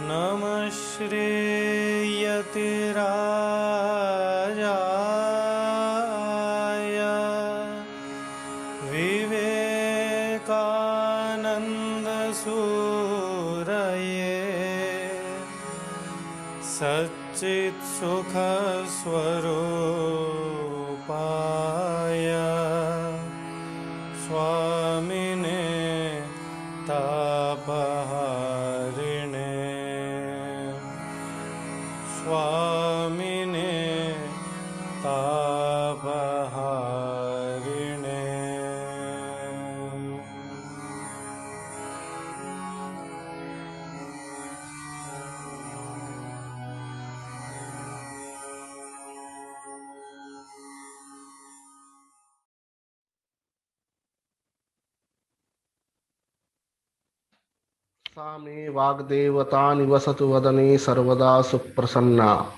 नमः श्रीयतिराजाय विवेकानन्दसूरये सच्चित्सुखस्वरूपाय स्वामिने तापहारिणे स्वामिने तापहारिणे। सा मे वाग्देवता निवसतु वदने सर्वदा सुप्रसन्ना।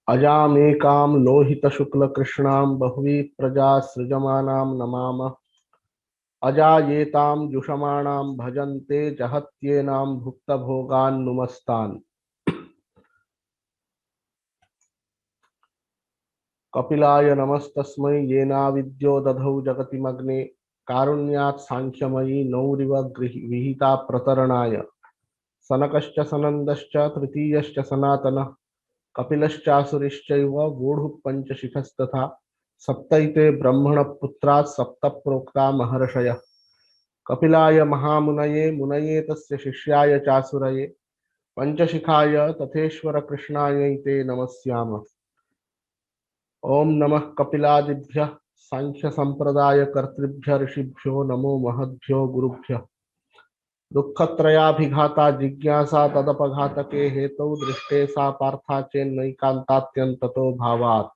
अजामेकां लोहितशुक्लकृष्णां बहुवी प्रजा सृजमानां नमामः। अजायेतां जुषमाणां भजन्ते जहत्येनां भुक्तभोगान् नुमस्तान्। कपिलाय नमस्तस्मै येनाविद्यो दधौ जगतिमग्ने कारुण्यात् साङ्ख्यमयी नौरिव विहिता प्रतरणाय। सनकश्च सनन्दश्च तृतीयश्च सनातनः कपिलश्चासुरिश्चैव वोढुः पञ्चशिखस्तथा सप्तैते ब्रह्मण पुत्रात् सप्त प्रोक्ता महर्षयः। कपिलाय महामुनये मुनये तस्य शिष्याय चासुरये पंचशिखाय तथेश्वर कृष्णाय नमस्यामः। ओम नमः कपिलादिभ्यः सांख्य संप्रदाय कर्तृभ्य ऋषिभ्यो नमो महद्भ्यो गुरुभ्यः। दुःखत्रयाभिघाता जिज्ञासा तदपघातके हेतौ दृष्टे सा पार्था चेन्नैकान्तात्यन्ततो भावात्।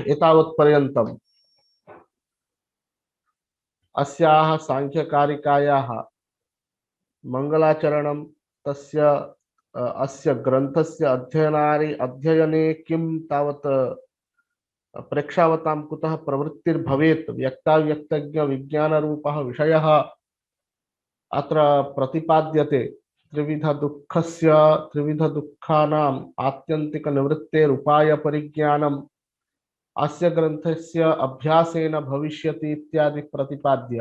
एतावत्पर्यन्तम् अस्याः सांख्यकारिकायाः मंगलाचरणं तस्य अस्य ग्रन्थस्य अध्ययने किं तावत् प्रेक्षावतां कुतः प्रवृत्तिर्भवेत् व्यक्ताव्यक्तज्ञ विज्ञानरूपः विषयः अत्र प्रतिपाद्यते। त्रिविधदुःखानाम् आत्यन्तिकनिवृत्तेरुपाय परिज्ञानम् अस्य ग्रन्थस्य अभ्यासेन भविष्यति इत्यादि प्रतिपाद्य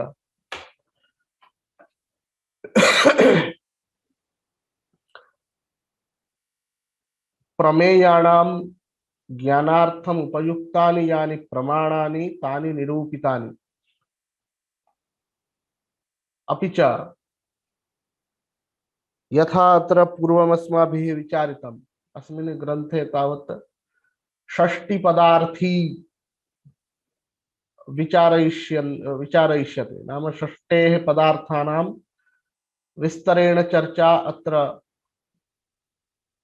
प्रमेयाणां ज्ञानार्थम् उपयुक्तानि यानि प्रमाणानि तानि निरूपितानि। अपि च यथा अत्र पूर्वमस्माभिः विचारितम् अस्मिन् ग्रन्थे तावत् षष्टिपदार्थी विचारयिष्यते नाम षष्टेः पदार्थानां विस्तरेण चर्चा अत्र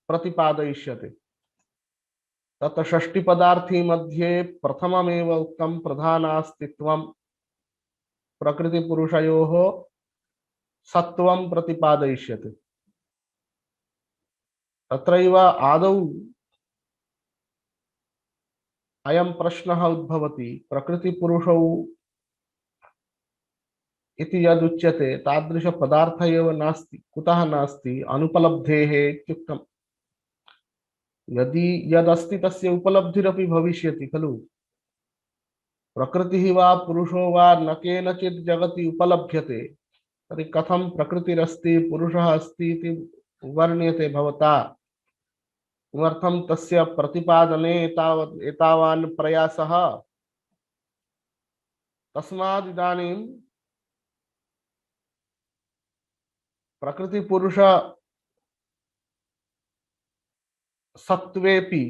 प्रतिपादयिष्यते। तत्र षष्टिपदार्थी मध्ये प्रथममेव उक्तं प्रधानास्तित्वं प्रकृतिपुरुषयोः सत्वं प्रतिपादयिष्यते। तत्रैव आदौ अयं प्रश्नः उद्भवति प्रकृतिपुरुषौ इति यदुच्यते तादृशपदार्थ एव नास्ति। कुतः नास्ति? अनुपलब्धेः इत्युक्तम्। यदि यदस्ति तस्य उपलब्धिरपि भविष्यति खलु। प्रकृतिः वा पुरुषो वा न केनचित् जगति उपलभ्यते तर्हि कथं प्रकृतिरस्ति पुरुषः अस्ति इति वर्ण्यते भवता। किमर्थं तस्य प्रतिपादने एतावान् प्रयासः? तस्मात् इदानीं प्रकृतिपुरुष सत्त्वेपि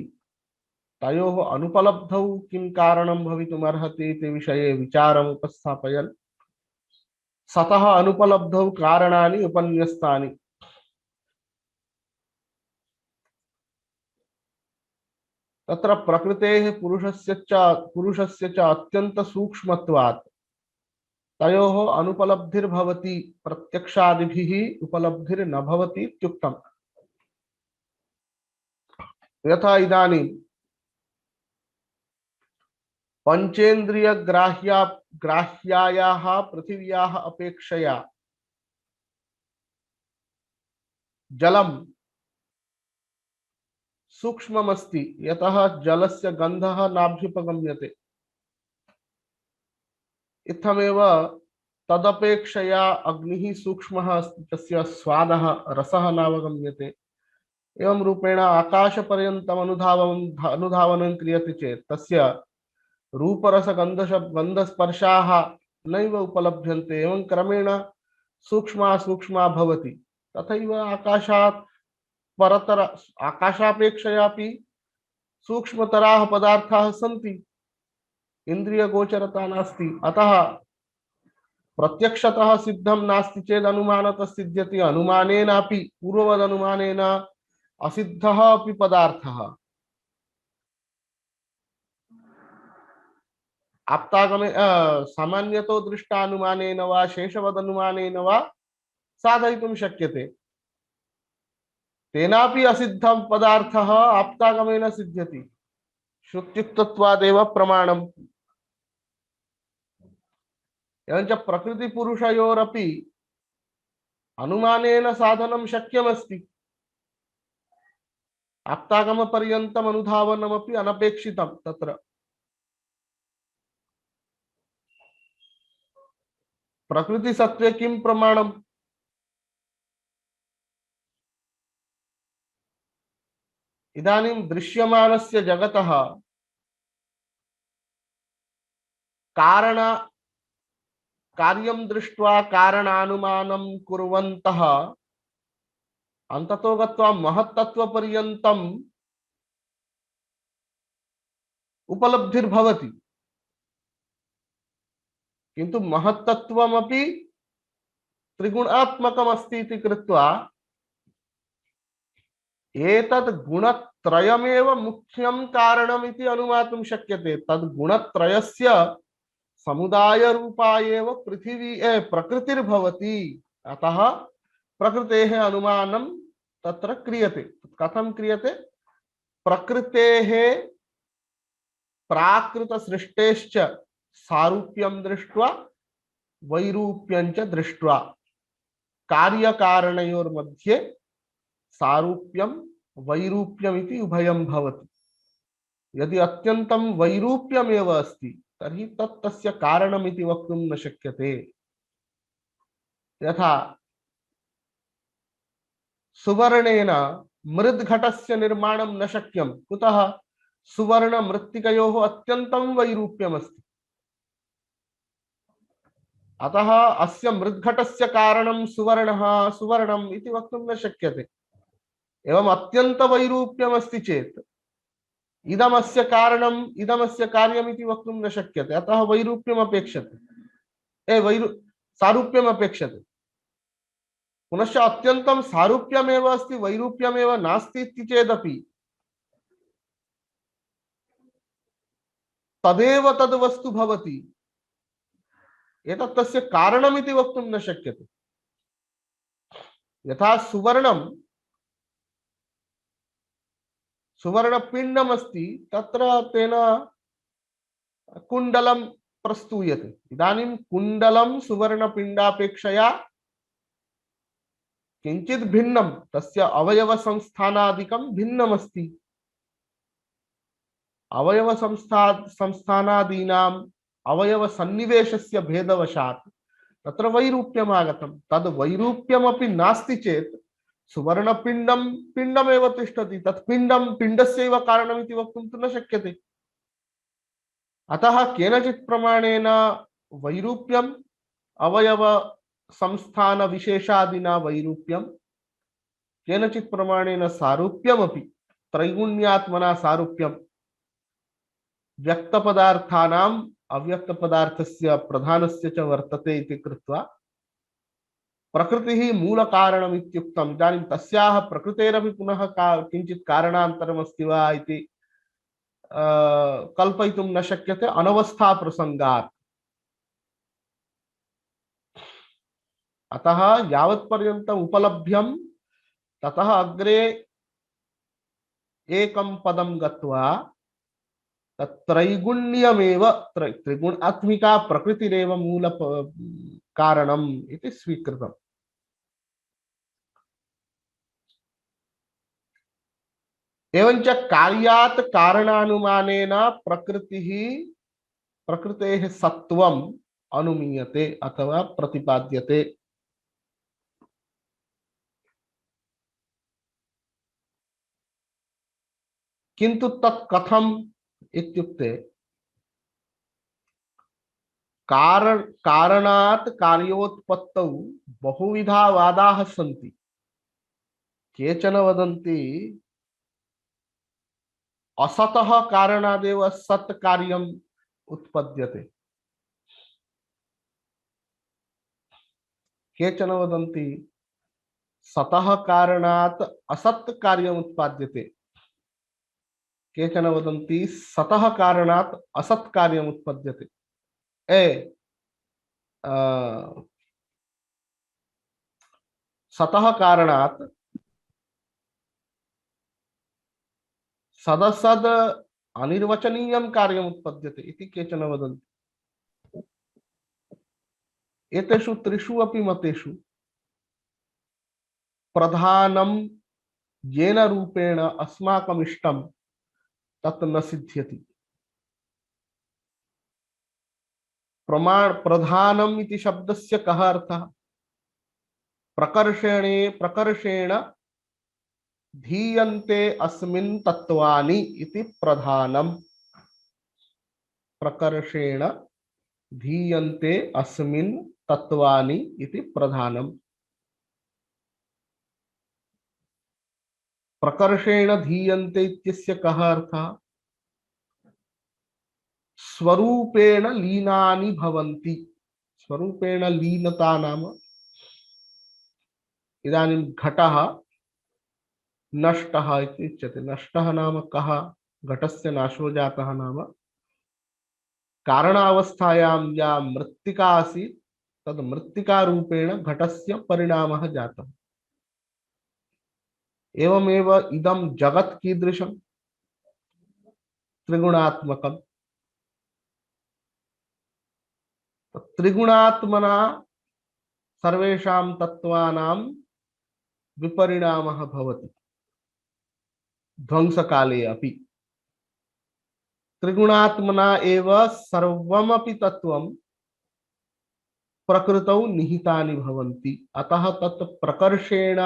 तयोः अनुपलब्धौ किं कारणं भवितुमर्हति इति विषये विचारम् उपस्थापयन् सतः अनुपलब्धौ कारणानि उपन्यस्तानि। तत्र प्रकृतेः पुरुषस्य च अत्यन्त सूक्ष्मत्वात् तयोः अनुपलब्धिर्भवति प्रत्यक्षादिभिः उपलब्धिर्न भवति इत्युक्तम्। यथा इदानीं पंचेन्द्रिय ग्राह्यायाः पृथिव्याः अपेक्षया जलम सूक्ष्ममस्ति, यतः जलस्य गन्धः नाभ्युपगम्यते। इत्थमेव तदपेक्षया अग्निः सूक्ष्मः अस्ति, तस्य स्वादः रसः नावगम्यते। एवं रूपेण आकाशपर्यन्तम् अनुधावनं क्रियते चेत् तस्य रूपरसगन्धस्पर्शाः नैव उपलभ्यन्ते। एवं क्रमेण सूक्ष्मा सूक्ष्मा भवति। तथैव आकाशात् परतर आकाशापेक्षयापि सूक्ष्मतराः पदार्थाः सन्ति, इन्द्रियगोचरता नास्ति। अतः प्रत्यक्षतः सिद्धं नास्ति चेत् अनुमानतः सिद्ध्यति। अनुमानेनापि पूर्ववद् अनुमानेन असिद्धः अपि पदार्थः आप्तागमे सामान्यतो दृष्टानुमानेन वा शेषवदनुमानेन वा साधयितुं शक्यते। तेनापि असिद्धं पदार्थः आप्तागमेन सिद्ध्यति। श्रुत्युक्तत्वादेव प्रमाणम्। एवञ्च प्रकृतिपुरुषयोरपि अनुमानेन साधनं शक्यमस्ति। आप्तागमपर्यन्तम् अनुधावनमपि अनपेक्षितं तत्र। प्रकृतिसत्त्वे किं प्रमाणम्? इदानीं दृश्यमानस्य जगतः कार्यं दृष्ट्वा कारणानुमानं कुर्वन्तः अन्ततो गत्वा महत्तत्त्वपर्यन्तम् उपलब्धिर्भवति। किन्तु महत्तत्त्वमपि त्रिगुणात्मकमस्ति इति कृत्वा एतद् गुणत्रयमेव मुख्यं कारणम् इति अनुमातुं शक्यते। तद् गुणत्रयस्य समुदाय रूपा एव पृथिवी प्रकृतिर्भवति। अतः प्रकृतेः अनुमानं तत्र क्रियते। कथं क्रियते? प्रकृतेः प्राकृत सृष्टेश्च सारूप्यं दृष्ट्वा वैरूप्यं च दृष्ट्वा कार्यकारणयोर्मध्ये सारूप्यं वैरूप्यमिति उभयं भवति। यदि अत्यन्तं वैरूप्यमेव अस्ति तर्हि तत् तस्य कारणमिति वक्तुं न शक्यते। यथा सुवर्णेन मृद्घटस्य निर्माणं न शक्यं। कुतः? सुवर्ण मृत्तिकयोः अत्यन्तं वैरूप्यमस्ति। अतः अस्य मृद्घटस्य कारणं सुवर्णम् इति वक्तुं न शक्यते। एवं अत्यंत वैरूप्यमस्ति चेत् इदमस्य कारणम् इदमस्य कार्यमिति वक्तुं न शक्यते। अतः वैरूप्यम् अपेक्षते, सारूप्यम् अपेक्षते। पुनश्च अत्यन्तं सारूप्यमेव अस्ति वैरूप्यमेव नास्ति इति चेदपि तदेव तद् वस्तु भवति। एतत् तस्य कारणमिति वक्तुं न शक्यते। यथा सुवर्णपिण्डमस्ति, तत्र तेन कुण्डलं प्रस्तूयते। इदानीं कुण्डलं सुवर्णपिण्डापेक्षया किंचित भिन्नं, तस्य अवयव संस्थानादिकं भिन्नमस्ति। अवयव संस्थानादीनाम् अवयव सन्निवेशस्य भेदवशात् तत्र वैरूप्यम् आगतं। तद् वैरूप्यमपि नास्ति चेत् सुवर्णपिण्डं पिण्डमेव तिष्ठति। तत् पिण्डं पिण्डस्यैव कारणमिति वक्तुं तु न शक्यते। अतः केनचित् प्रमाणेन वैरूप्यम् अवयव संस्थान विशेषादिना वैरूप्यं, केनचित् प्रमाणेन सारूप्यमपि त्रैगुण्यात्मना सारूप्यं व्यक्तपदार्थानाम् अव्यक्तपदार्थस्य प्रधानस्य च वर्तते इति कृत्वा प्रकृतिः मूलकारणम् इत्युक्तम्। इदानीं तस्याः प्रकृतेरपि पुनः किञ्चित् कारणान्तरमस्ति वा इति कल्पयितुं न शक्यते अनवस्था प्रसंगात्। अतः यावत्पर्यन्तम् उपलभ्यं ततः अग्रे एकं पदं गत्वा त्रैगुण्यमेव त्रिगुणात्मिका प्रकृतिरेव मूल कारणम् इति स्वीकृतम्। एवञ्च कार्यात् कारणानुमानेन प्रकृतिः प्रकृतेः सत्त्वम् अनुमीयते अथवा प्रतिपाद्यते। किन्तु तत् कथम् इत्युक्ते कारणात् कार्योत्पत्तौ बहुविधा वादाः सन्ति। केचन वदन्ति असतः कारणादेव सत् कार्यम् उत्पद्यते, केचन वदन्ति सतः कारणात् असत् कार्यम् उत्पाद्यते, केचन वदन्ति सतः कारणात् असत् कार्यम् उत्पद्यते। सतः कारणात् सदसद अनिर्वचनीयं कार्यम् उत्पद्यते इति केचन वदन्ति। एतेषु त्रिषु अपि मतेषु प्रधानं येन रूपेण अस्माकम् इष्टं तत् न सिद्ध्यति। प्रधानम् इति शब्दस्य कः अर्थः? प्रकर्षेण धीयन्ते अस्मिन् तत्त्वानि इति प्रधानम्। प्रकर्षेण धीयन्ते अस्मिन् तत्त्वानि इति प्रधानम्। प्रकर्षेण धीयन्ते इत्यस्य कः अर्थः? स्वरूपेण लीनानि भवन्ति। स्वरूपेण लीनता नाम इदानीं घटः नष्टः इति उच्यते। नष्टः नाम कः? घटस्य नाशो जातः नाम कारणावस्थायां या मृत्तिका आसीत् तद् मृत्तिका रूपेण घटस्य परिणामः जातः। एवमेव इदं जगत् कीदृशं? त्रिगुणात्मकम्। त्रिगुणात्मना सर्वेषां तत्त्वानां विपरिणामः भवति ध्वंसकाले अपि। त्रिगुणात्मना एव सर्वमपि तत्त्वं प्रकृतौ निहितानि भवन्ति। अतः तत् प्रकर्षेण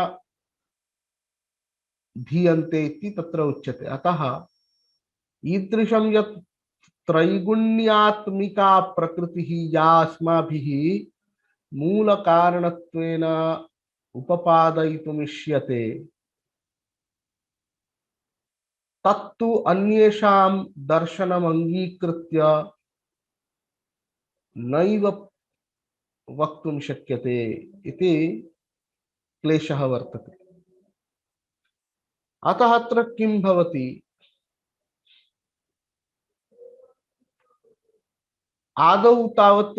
धीयन्ते इति तत्र उच्यते। अतः ईदृशं यत् त्रैगुण्यात्मिका प्रकृतिः या अस्माभिः मूल कारणत्वेन उपपादयितुमिष्यते तत्तु अन्येषां दर्शनम् अंगीकृत्य नैव वक्तुं शक्यते इति क्लेशः वर्तते। अतः अत्र किं भवति? आदौ तावत्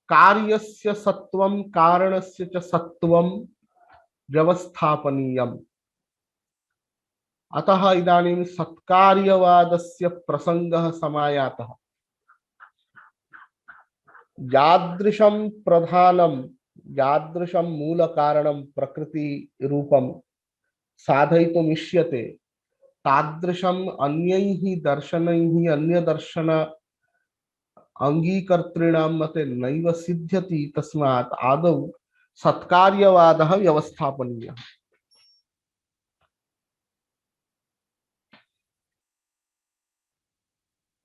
कार्यस्य सत्वं कारणस्य च सत्वं व्यवस्थापनीयम्। अतः इदानीं सत्कार्यवादस्य प्रसंगः समायातः। यादृशं प्रधानं यादृशं मूल कारणं प्रकृति रूपं साधयितुमिष्यते तादृशम् अन्यैः दर्शनैः अन्य दर्शन अंगीकर्तॄणां मते नैव सिद्ध्यति। तस्मात् आदौ सत्कार्यवादः व्यवस्थापनीयः।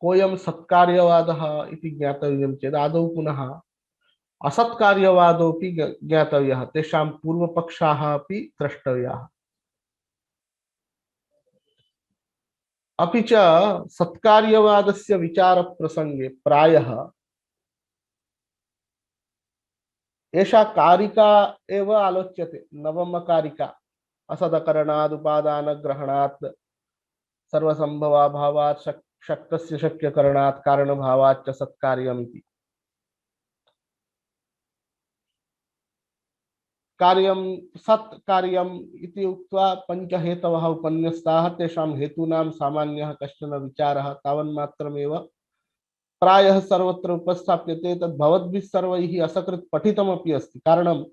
कोऽयं सत्कार्यवादः इति ज्ञातव्यं चेत् आदौ पुनः असत्कार्यवादोऽपि ज्ञातव्यः। तेषां पूर्वपक्षाः अपि द्रष्टव्याः। अपि च सत्कार्यवादस्य विचारप्रसंगे प्रायः एषा कारिका एव आलोच्यते। नवमकारिका असदकरणादुपादानग्रहणात् सर्वसंभवाभावात् शक्तस्य शक्यकरणात् कारणभावात् च सत्कार्यमिति। कार्यं सत् कार्यम् इति उक्त्वा पञ्चहेतवः उपन्यस्ताः तेषां हेतूनां सामान्यः कश्चन विचारः तावन्मात्रमेव प्रायः सर्वत्र उपस्थाप्यते। तद् भवद्भिः सर्वैः असकृत् पठितमपि अस्ति, कारणं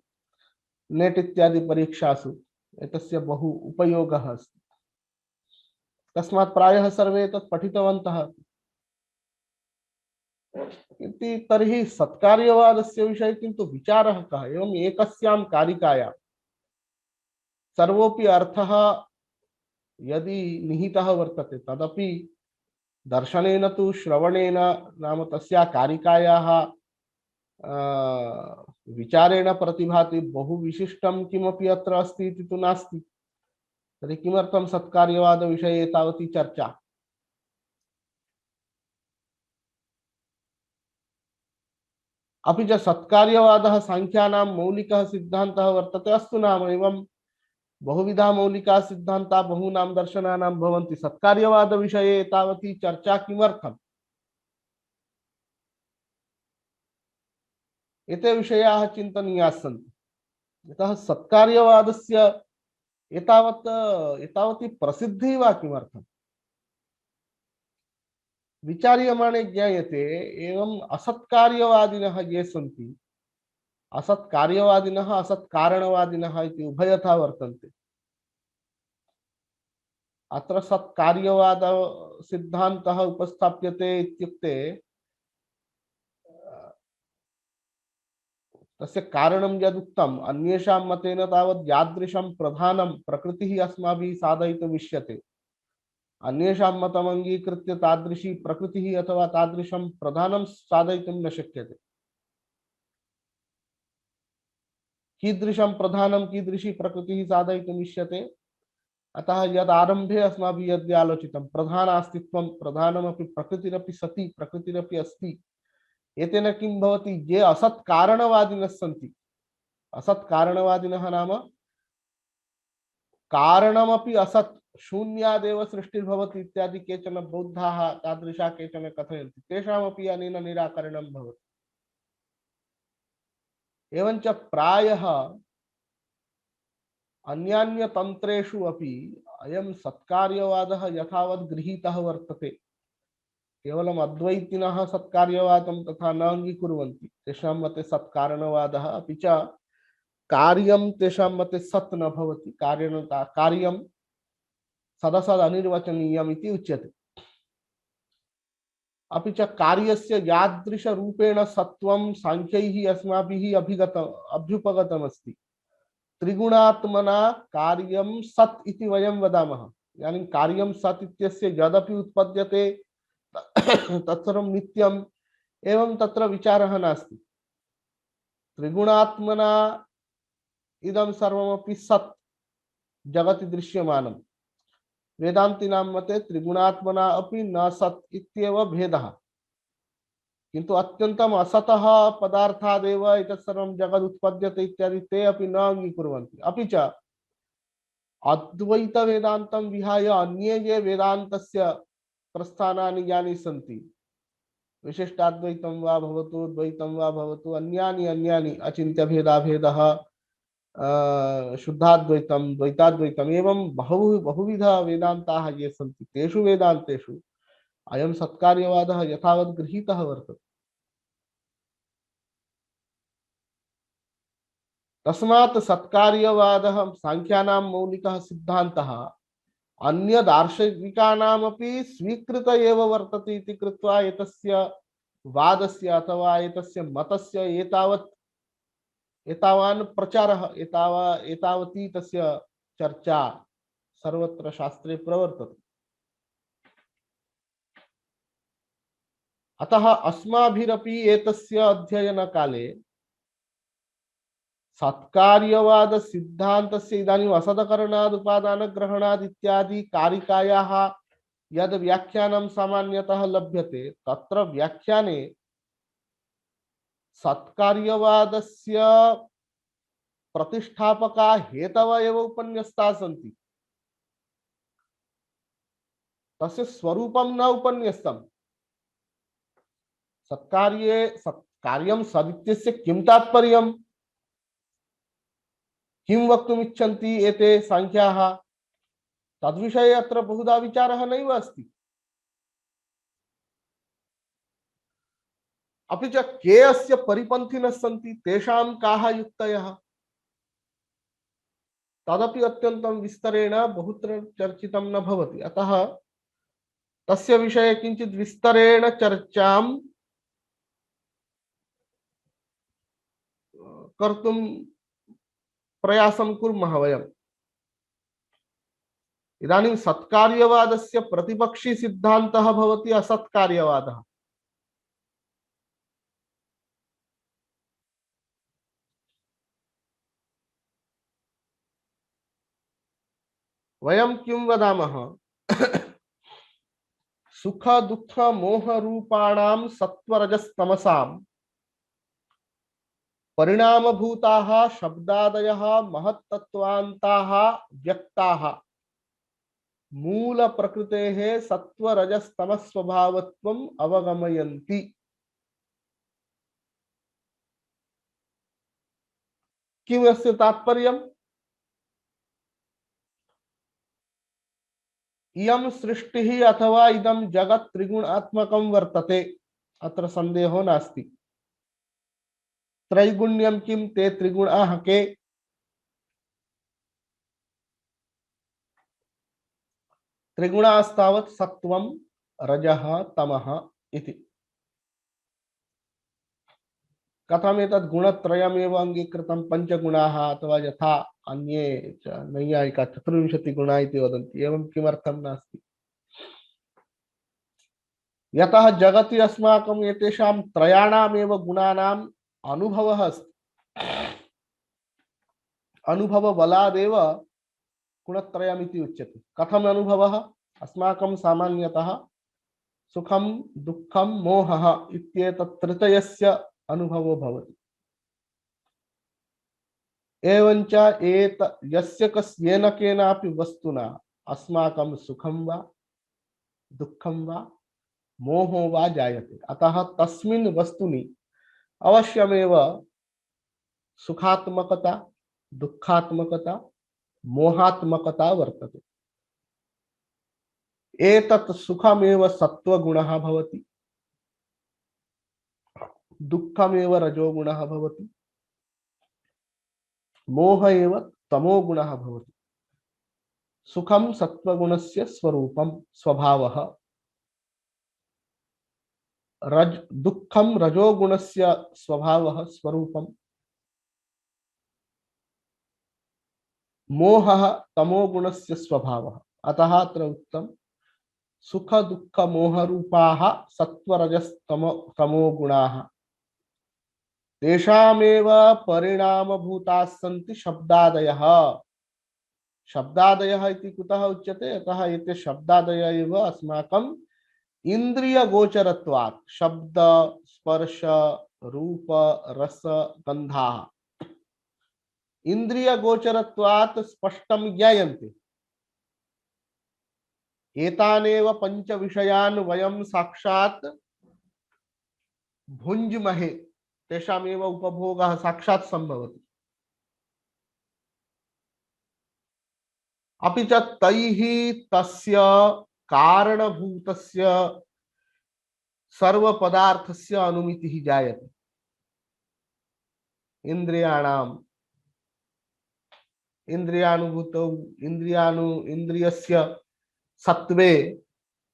नेट् इत्यादि परीक्षासु एतस्य बहु उपयोगः अस्ति, तस्मात् प्रायः सर्वे तत् पठितवन्तः इति। तर्हि सत्कार्यवादस्य विषये किन्तु विचारः कः? एवम् एकस्यां कारिकायां सर्वोऽपि अर्थः यदि निहितः वर्तते तदपि दर्शनेन तु श्रवणेन, नाम तस्या कारिकायाः विचारेण प्रतिभाति। बहु विशिष्टं किमपि अत्र अस्ति इति तु नास्ति। तर्हि किमर्थं सत्कार्यवाद विषये तावती चर्चा? अपि च सत्कार्यवादः सांख्यानां मौलिकः सिद्धान्तः वर्तते। अस्तु नाम एवं बहुविधा मौलिका सिद्धान्ता बहूनां दर्शनानां भवन्ति, सत्कार्यवाद विषये तावती चर्चा किमर्थम्? एते विषयाः चिन्तनीयाः सन्ति। यतः सत्कार्यवादस्य एतावती प्रसिद्धिः वा किमर्थम्? विचार्यमाणे ज्ञायते एवं असत्कार्यवादिनः ये सन्ति, असत्कार्यवादिनः असत्कारणवादिनः इति उभयथा वर्तन्ते। अत्र सत्कार्यवाद सिद्धान्तः उपस्थाप्यते इत्युक्ते तस्य कारणं यदुक्तम्, अन्येषां मतेन तावत् यादृशं प्रधानं प्रकृतिः अस्माभिः साधयितुम् इष्यते, अन्येषां मतम् अङ्गीकृत्य तादृशी प्रकृतिः अथवा तादृशं प्रधानं साधयितुं न शक्यते। कीदृशं प्रधानं कीदृशी प्रकृतिः साधयितुम् इष्यते? अतः यद् आरम्भे अस्माभिः यद् आलोचितं प्रधानास्तित्वं, प्रधानमपि प्रकृतिरपि सति, प्रकृतिरपि अस्ति, एतेन किं भवति? ये असत्कारणवादिनः सन्ति, असत्कारणवादिनः नाम कारणमपि असत्, शून्यादेव सृष्टिर्भवति इत्यादि केचन बौद्धाः तादृशा केचन कथयन्ति, तेषामपि अनेन निराकरणं भवति। एवञ्च प्रायः अन्यान्यतन्त्रेषु अपि अयं सत्कार्यवादः यथावत् गृहीतः वर्तते। केवलम् अद्वैतिनः सत्कार्यवादं तथा न अङ्गीकुर्वन्ति, तेषां मते सत्कारणवादः, अपि च कार्यं तेषां मते सत् न भवति, कार्यं सदसद् अनिर्वचनीयम् इति उच्यते। अपि च कार्यस्य यादृशरूपेण सत्वं सांख्यैः अस्माभिः अभ्युपगतमस्ति। त्रिगुणात्मना कार्यं सत् इति वयं वदामः, यानी कार्यं सत् इत्यस्य यदपि उत्पद्यते तत्सर्वं नित्यम्, एवं तत्र विचारः नास्ति। त्रिगुणात्मना इदं सर्वमपि सत् जगति दृश्यमानम्। वेदान्तिनां मते त्रिगुणात्मना अपि न सत् इत्येव भेदः, किन्तु अत्यन्तम् असतः पदार्थादेव एतत् सर्वं जगत् उत्पद्यते इत्यादि ते अपि न अङ्गीकुर्वन्ति। अपि च अद्वैत वेदान्तं विहाय अन्ये ये वेदान्तस्य प्रस्थानानि यानि सन्ति, विशिष्टाद्वैतं वा भवतु, द्वैतं वा भवतु, अन्यानि अचिन्त्य भेदाभेदः, शुद्धाद्वैतं, द्वैताद्वैतम्, एवं बहुविध वेदान्ताः ये सन्ति, तेषु वेदान्तेषु अयं सत्कार्यवादः यथावत् गृहीतः वर्तते। तस्मात् सत्कार्यवादः सांख्यानां मौलिकः सिद्धान्तः अन्य दार्शनिकानामपि स्वीकृत एव वर्तते इति कृत्वा एतस्य वादस्य अथवा एतस्य मतस्य एतावान् प्रचारः, एतावती तस्य चर्चा सर्वत्र शास्त्रे प्रवर्तते। अतः अस्माभिरपि एतस्य अध्ययनकाले सत्कार्यवाद सिद्धान्तस्य इदानीम् असदकरणाद् उपादानग्रहणाद् इत्यादि कारिकायाः यद् व्याख्यानं सामान्यतः लभ्यते, तत्र व्याख्याने सत्कार्यवादस्य प्रतिष्ठापका हेतव एव उपन्यस्ताः सन्ति, तस्य स्वरूपं न उपन्यस्तम्। सत्कार्यं सदित्यस्य किं तात्पर्यम्? किं वक्तुमिच्छन्ति एते सांख्याः तद्विषये अत्र बहुधा विचारः नैव अस्ति। अपि च के अस्य परिपन्थिनः सन्ति तेषां काः युक्तयः तदपि अत्यन्तं विस्तरेण बहुत्र चर्चितं न भवति। अतः तस्य विषये किञ्चित् विस्तरेण चर्चां कर्तुं प्रयासं कुर्मः वयम्। इदानीं सत्कार्यवादस्य प्रतिपक्षी सिद्धान्तः भवति असत्कार्यवादः। वयं किं वदामः सुख दुःख मोह रूपाणां सत्वरजस्तमसां परिणामभूताः शब्दादयः महत्तत्वान्ताः व्यक्ताः मूल प्रकृतेः सत्वरजस्तमस्वभावत्वम् अवगमयन्ति। किम् अस्य तात्पर्यम्? इयं सृष्टिः अथवा इदं जगत् त्रिगुणात्मकं वर्तते, अत्र सन्देहो नास्ति। त्रैगुण्यं किं? ते त्रिगुणाः के? त्रिगुणास्तावत् सत्वं रजः तमः इति। कथम् एतत् गुणत्रयमेव अङ्गीकृतं पञ्चगुणाः अथवा यथा अन्ये च नैयायिका 24 गुणाः इति वदन्ति, एवं किमर्थं नास्ति? यतः जगति अस्माकम् एतेषां त्रयाणामेव गुणानाम् अनुभवः अस्ति। अनुभवबलादेव गुणत्रयमिति उच्यते। कथम् अनुभवः? अस्माकं सामान्यतः सुखं दुःखं मोहः इत्येतत् त्रितयस्य अनुभवो भवति। एवञ्च यस्य येन केनापि वस्तुना अस्माकं सुखं वा दुःखं वा मोहो वा जायते, अतः तस्मिन् वस्तुनि अवश्यमेव सुखात्मकता दुःखात्मकता मोहात्मकता वर्तते। एतत् सुखमेव सत्वगुणः भवति, दुःखमेव रजोगुणः भवति, मोह एव तमोगुणः भवति। सुखं सत्वगुणस्य स्वरूपं स्वभावः, दुःखं रजोगुणस्य स्वभावः स्वरूपं, मोहः तमोगुणस्य स्वभावः। अतः अत्र उक्तं सुख दुःख मोह रूपाः सत्वरजस्तमो तमोगुणाः तेषामेव परिणामभूताः सन्ति शब्दादयः। शब्दादयः इति कुतः उच्यते? अतः एते शब्दादयः एव अस्माकं इंद्रियगोचरत्वात् शब्द स्पर्श रूप रस गन्धाः इंद्रियगोचरत्वात् स्पष्टं ज्ञायन्ते। एतानेव पंच विषयान् वयं साक्षात् भुञ्ज्महे, तेषामेव उपभोगः साक्षात् संभवति। अपि च तैः तस्य कारणभूतस्य सर्वपदार्थस्य अनुमितिः जायते। इंद्रियानुभूतौ इंद्रियस्य सत्वे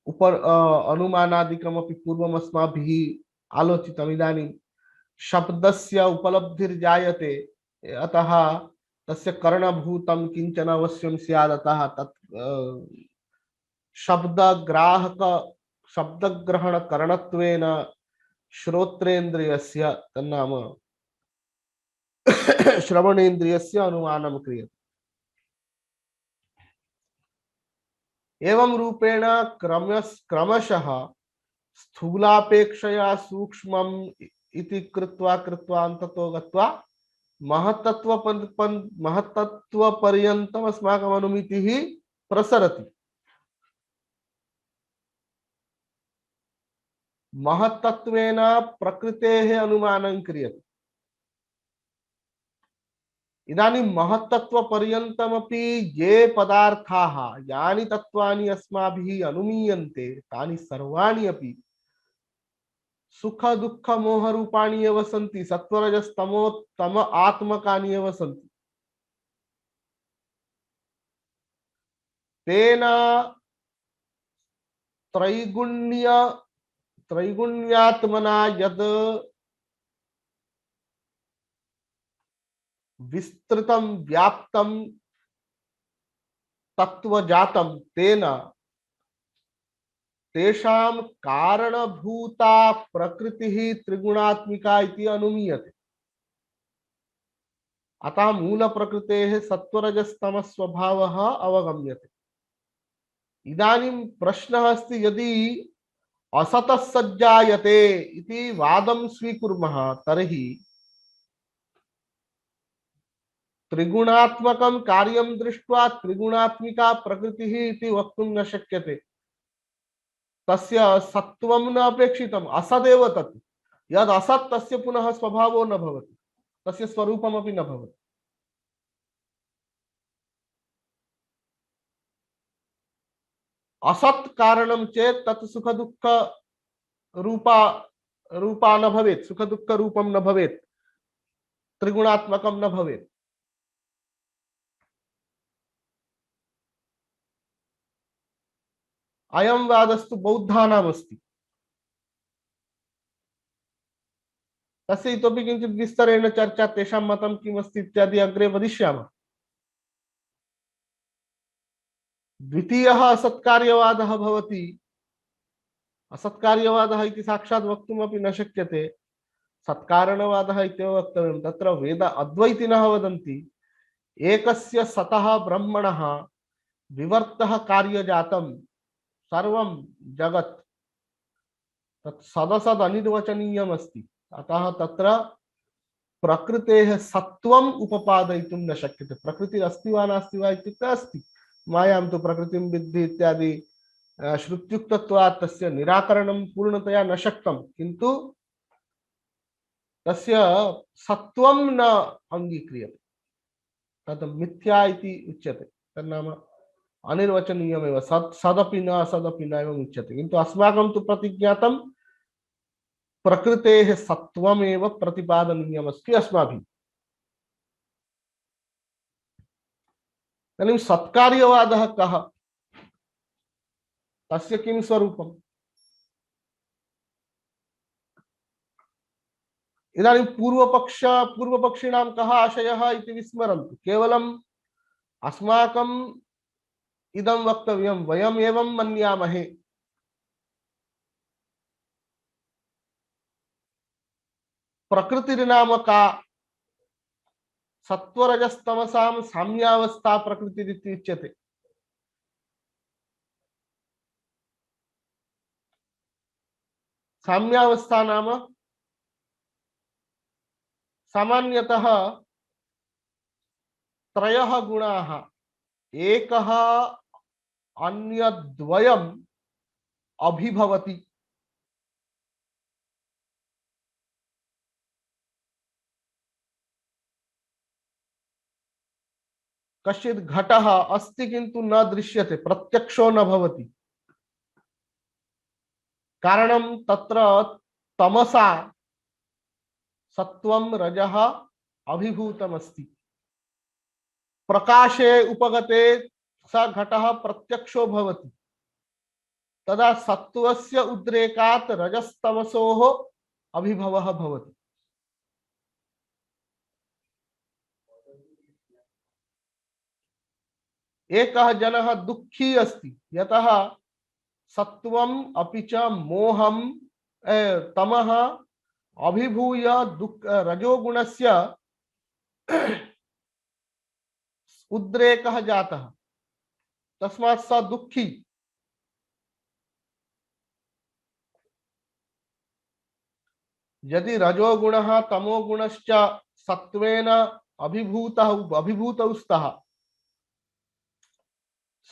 अनुमानादिकमपि पूर्वम् अस्माभिः आलोचितम्। इदानीं शब्दस्य उपलब्धिर्जायते, अतः तस्य करणभूतं किंचन अवश्यं स्यात्। अतः तत् शब्दग्रहणकरणत्वेन श्रोत्रेन्द्रियस्य तन्नाम श्रवणेन्द्रियस्य अनुमानं क्रियते। एवं रूपेण क्रमशः स्थूलापेक्षया सूक्ष्मम् इति कृत्वा अन्ततो गत्वा महत्तत्वपर्यन्तम् अस्माकम् अनुमितिः प्रसरति। महत्तत्वेन प्रकृतेः अनुमानं क्रियते। इदानीं महत्तत्व पर्यन्तमपि ये पदार्थाः यानि तत्त्वानि अस्माभिः अनुमीयन्ते तानि सर्वाणि अपि सुख दुःख मोह रूपाणि एव सन्ति, सत्वरजस्तमो तम आत्मकानि एव सन्ति। तेन त्रैगुण्यात्मना यद विस्तृतं व्याप्तं तत्वजातं तेन तेषां कारणभूता प्रकृतिः त्रिगुणात्मिका इति अनुमीयते। अतः मूल प्रकृतेः सत्वरजस्तम स्वभावः अवगम्यते। इदानीं प्रश्नः अस्ति, यदि असतः सज्जायते इति वादं स्वीकुर्मः तर्हि त्रिगुणात्मकं कार्यं दृष्ट्वा त्रिगुणात्मिका प्रकृतिः इति वक्तुं न शक्यते। तस्य सत्वं न अपेक्षितम्, असदेव तत्। यद् असत् तस्य पुनः स्वभावो न भवति, तस्य स्वरूपमपि न भवति। असत् कारणं चेत् तत् सुख दुःख रूपा न भवेत्, सुख दुःख रूपं न भवेत्, त्रिगुणात्मकं न भवेत्। अयं वादस्तु बौद्धानाम् अस्ति। तस्य इतोपि किञ्चित् विस्तरेण चर्चा, तेषां मतं किमस्ति इत्यादि अग्रे वदिष्यामः। द्वितीयः असत्कार्यवादः भवति। असत्कार्यवादः इति साक्षात् वक्तुमपि न शक्यते, सत्कारणवादः इत्येव वक्तव्यं। तत्र वेद अद्वैतिनः वदन्ति एकस्य सतः ब्रह्मणः विवर्तः कार्यजातं सर्वं जगत् तत् सदसद् अनिर्वचनीयम् अस्ति। अतः तत्र प्रकृतेः सत्त्वम् उपपादयितुं न शक्यते। प्रकृतिरस्ति वा नास्ति वा इत्युक्ते अस्ति, मायां तु प्रकृतिं विद्धि इत्यादि श्रुत्युक्तत्वात् तस्य निराकरणं पूर्णतया न शक्तं, किन्तु तस्य सत्त्वं न अङ्गीक्रियते, तद् मिथ्या इति उच्यते। तन्नाम अनिर्वचनीयमेव, सदपि न असदपि न एवम् उच्यते। किन्तु अस्माकं तु प्रतिज्ञातं प्रकृतेः सत्त्वमेव प्रतिपादनीयमस्ति अस्माभिः। इदानीं सत्कार्यवादः कः, तस्य किं स्वरूपम्? इदानीं पूर्वपक्षिणां कः आशयः इति विस्मरन्तु। केवलम् अस्माकम् इदं वक्तव्यं, वयम् एवं मन्यामहे। प्रकृतिर्नाम का? सत्वरजस्तमसां साम्यावस्था प्रकृतिरिति उच्यते। साम्यावस्था नाम सामान्यतः त्रयः गुणाः एकः अन्यद्वयम् अभिभवति। कश्चित् घटः अस्ति किन्तु न दृश्यते, प्रत्यक्षो न भवति। कारणं तत्र तमसा सत्वं रजः अभिभूतमस्ति। प्रकाशे उपगते स घटः प्रत्यक्षो भवति, तदा सत्वस्य उद्रेकात् रजस्तमसोः अभिभवः भवति। एकः जनः दुःखी अस्ति, यतः सत्वम् अपि च मोहं तमः अभिभूय रजोगुणस्य उद्रेकः जातः, तस्मात् स दुःखी। यदि रजोगुणः तमोगुणश्च सत्वेन अभिभूतौ स्तः,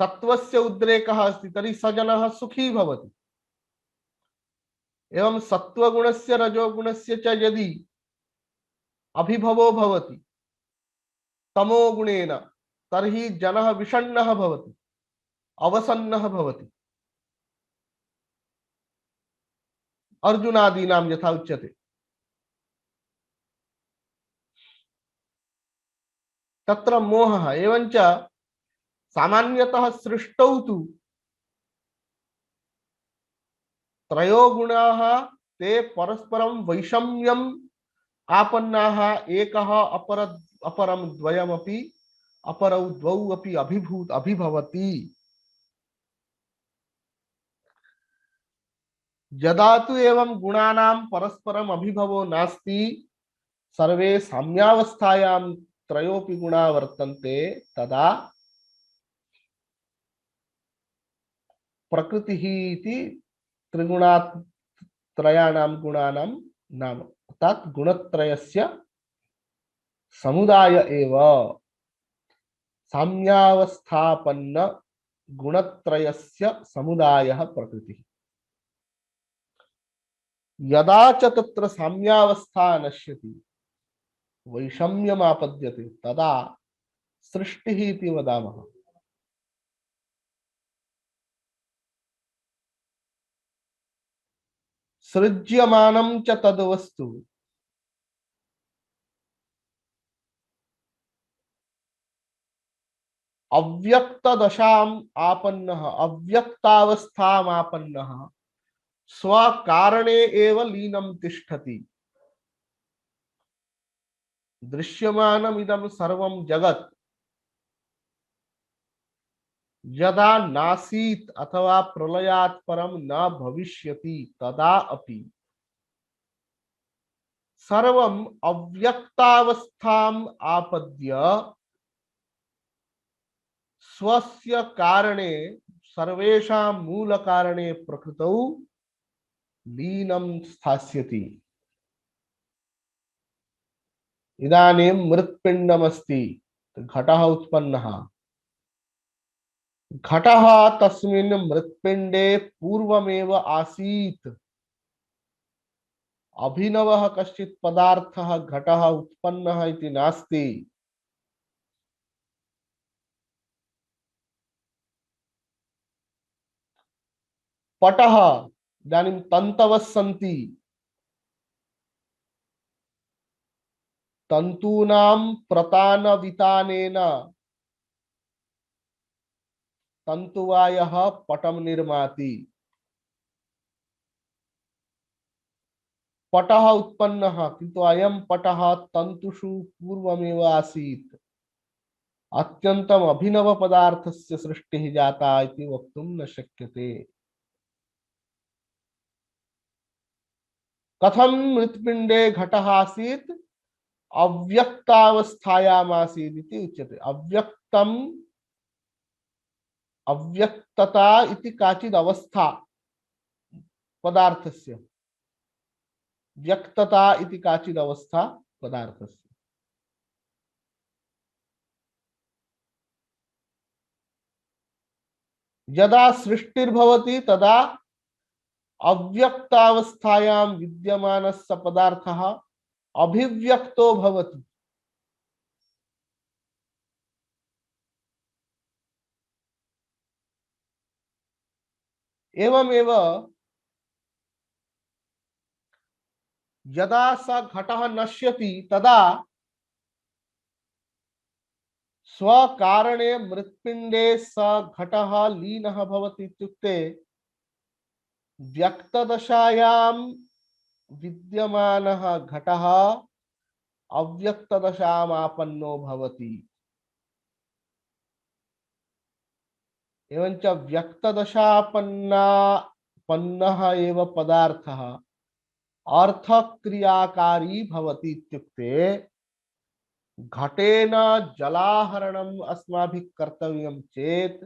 सत्वस्य उद्रेकः अस्ति, तर्हि स जनः सुखी भवति। एवं सत्वगुणस्य रजोगुणस्य च यदि अभिभवो भवति, तमो गुणेन तर्हि जनः विषण्णः भवति, अवसन्नः भवति। अर्जुनादीनां यथा उच्यते। तत्र मोहः एवञ्च सामान्यतः सृष्टौ तु त्रयो गुणाः ते परस्परं वैषम्यम् आपन्नाः, एकः अपरं द्वयमपि अपरौ द्वौ अपि अभिभवति। यदा तु एवं गुणानां परस्परम् अभिभवो नास्ति, सर्वे साम्यावस्थायां त्रयोऽपि गुणा वर्तन्ते, तदा प्रकृतिः इति त्रिगुणात् त्रयाणां गुणानां नाम, अर्थात् गुणत्रयस्य समुदाय एव साम्यावस्थापन्न गुणत्रयस्य समुदायः प्रकृतिः। यदा च तत्र साम्यावस्था नश्यति, वैषम्यमापद्यते, तदा सृष्टिः इति वदामः। सृज्यमानं च तद्वस्तु अव्यक्तदशाम् आपन्नः, अव्यक्तावस्थाम् आपन्नः स्वकारणे एव लीनं तिष्ठति। दृश्यमानम् इदं सर्वं जगत् यदा नासीत् अथवा प्रलयात् परं न भविष्यति, तदा अपि सर्वम् अव्यक्तावस्थाम् आपद्य स्वस्य कारणे, सर्वेषां मूल कारणे प्रकृतौ लीनं स्थास्यति। इदानीं मृत्पिण्डमस्ति, घटः उत्पन्नः। घटः तस्मिन् मृत्पिण्डे पूर्वमेव आसीत्। अभिनवः कश्चित् पदार्थः घटः उत्पन्नः इति नास्ति। पटः इदानीं तन्तवः सन्ति, तन्तूनां प्रतानवितानेन तन्तुवायः पटं निर्माति। पटः उत्पन्नः, किन्तु अयं पटः तन्तुषु पूर्वमेव आसीत्। अत्यन्तम् अभिनव पदार्थस्य सृष्टिः जाता इति वक्तुं न शक्यते। कथं मृत्पिण्डे घटः आसीत्? अव्यक्तावस्थायाम् आसीत् इति उच्यते। अव्यक्तम्, अव्यक्तता इति काचित् अवस्था पदार्थस्य, व्यक्तता इति काचित् अवस्था पदार्थस्य। यदा सृष्टिर्भवति तदा अव्यक्तावस्थायां विद्यमानस्य पदार्थः अभिव्यक्तो भवति। एवमेव यदा स घटः नश्यति, तदा स्वकारणे मृत्पिण्डे स घटः लीनः भवति। इत्युक्ते व्यक्तदशायां विद्यमानः घटः अव्यक्तदशामापन्नो भवति। एवञ्च व्यक्तदशापन्नः एव पदार्थः अर्थक्रियाकारी भवति। इत्युक्ते घटेन जलाहरणम् अस्माभिः कर्तव्यं चेत्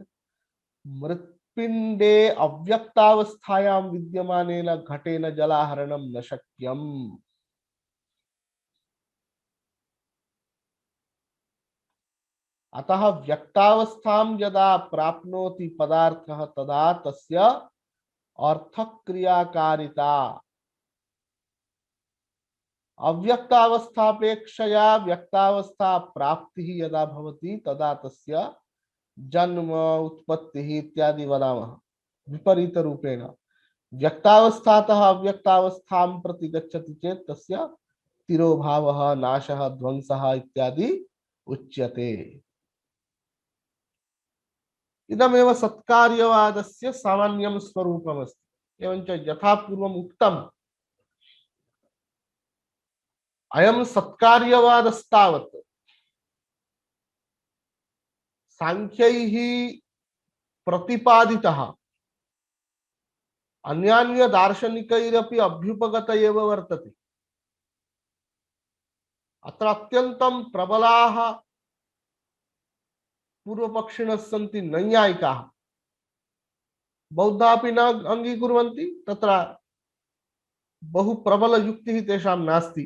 मृत्पिण्डे अव्यक्तावस्थायां विद्यमानेन घटेन जलाहरणं न शक्यम्। अतः व्यक्तावस्थां यदा प्राप्नोति पदार्थः, तदा तस्य अर्थक्रियाकारिता अव्यक्तावस्थापेक्षया व्यक्तावस्था प्राप्ति यदा भवति तदा तस्य जन्म उत्पत्ति इत्यादि वदामः विपरीत रूपेण। व्यक्तावस्थातः अव्यक्तावस्थां प्रति गच्छति चेत् तस्य तिरोभावः नाशः ध्वंसः इत्यादि उच्यते। इदमेव सत्कार्यवादस्य सामान्यं स्वरूपमस्ति। एवञ्च यथा पूर्वम् उक्तम्, अयं सत्कार्यवादस्तावत् सांख्यैः प्रतिपादितः अन्यान्य दार्शनिकैरपि अभ्युपगत एव वर्तते। अत्र अत्यन्तं प्रबलाः पूर्वपक्षिणः सन्ति नैयायिकाः। बौद्धापि न अङ्गीकुर्वन्ति, तत्र बहु प्रबल युक्तिः तेषां नास्ति।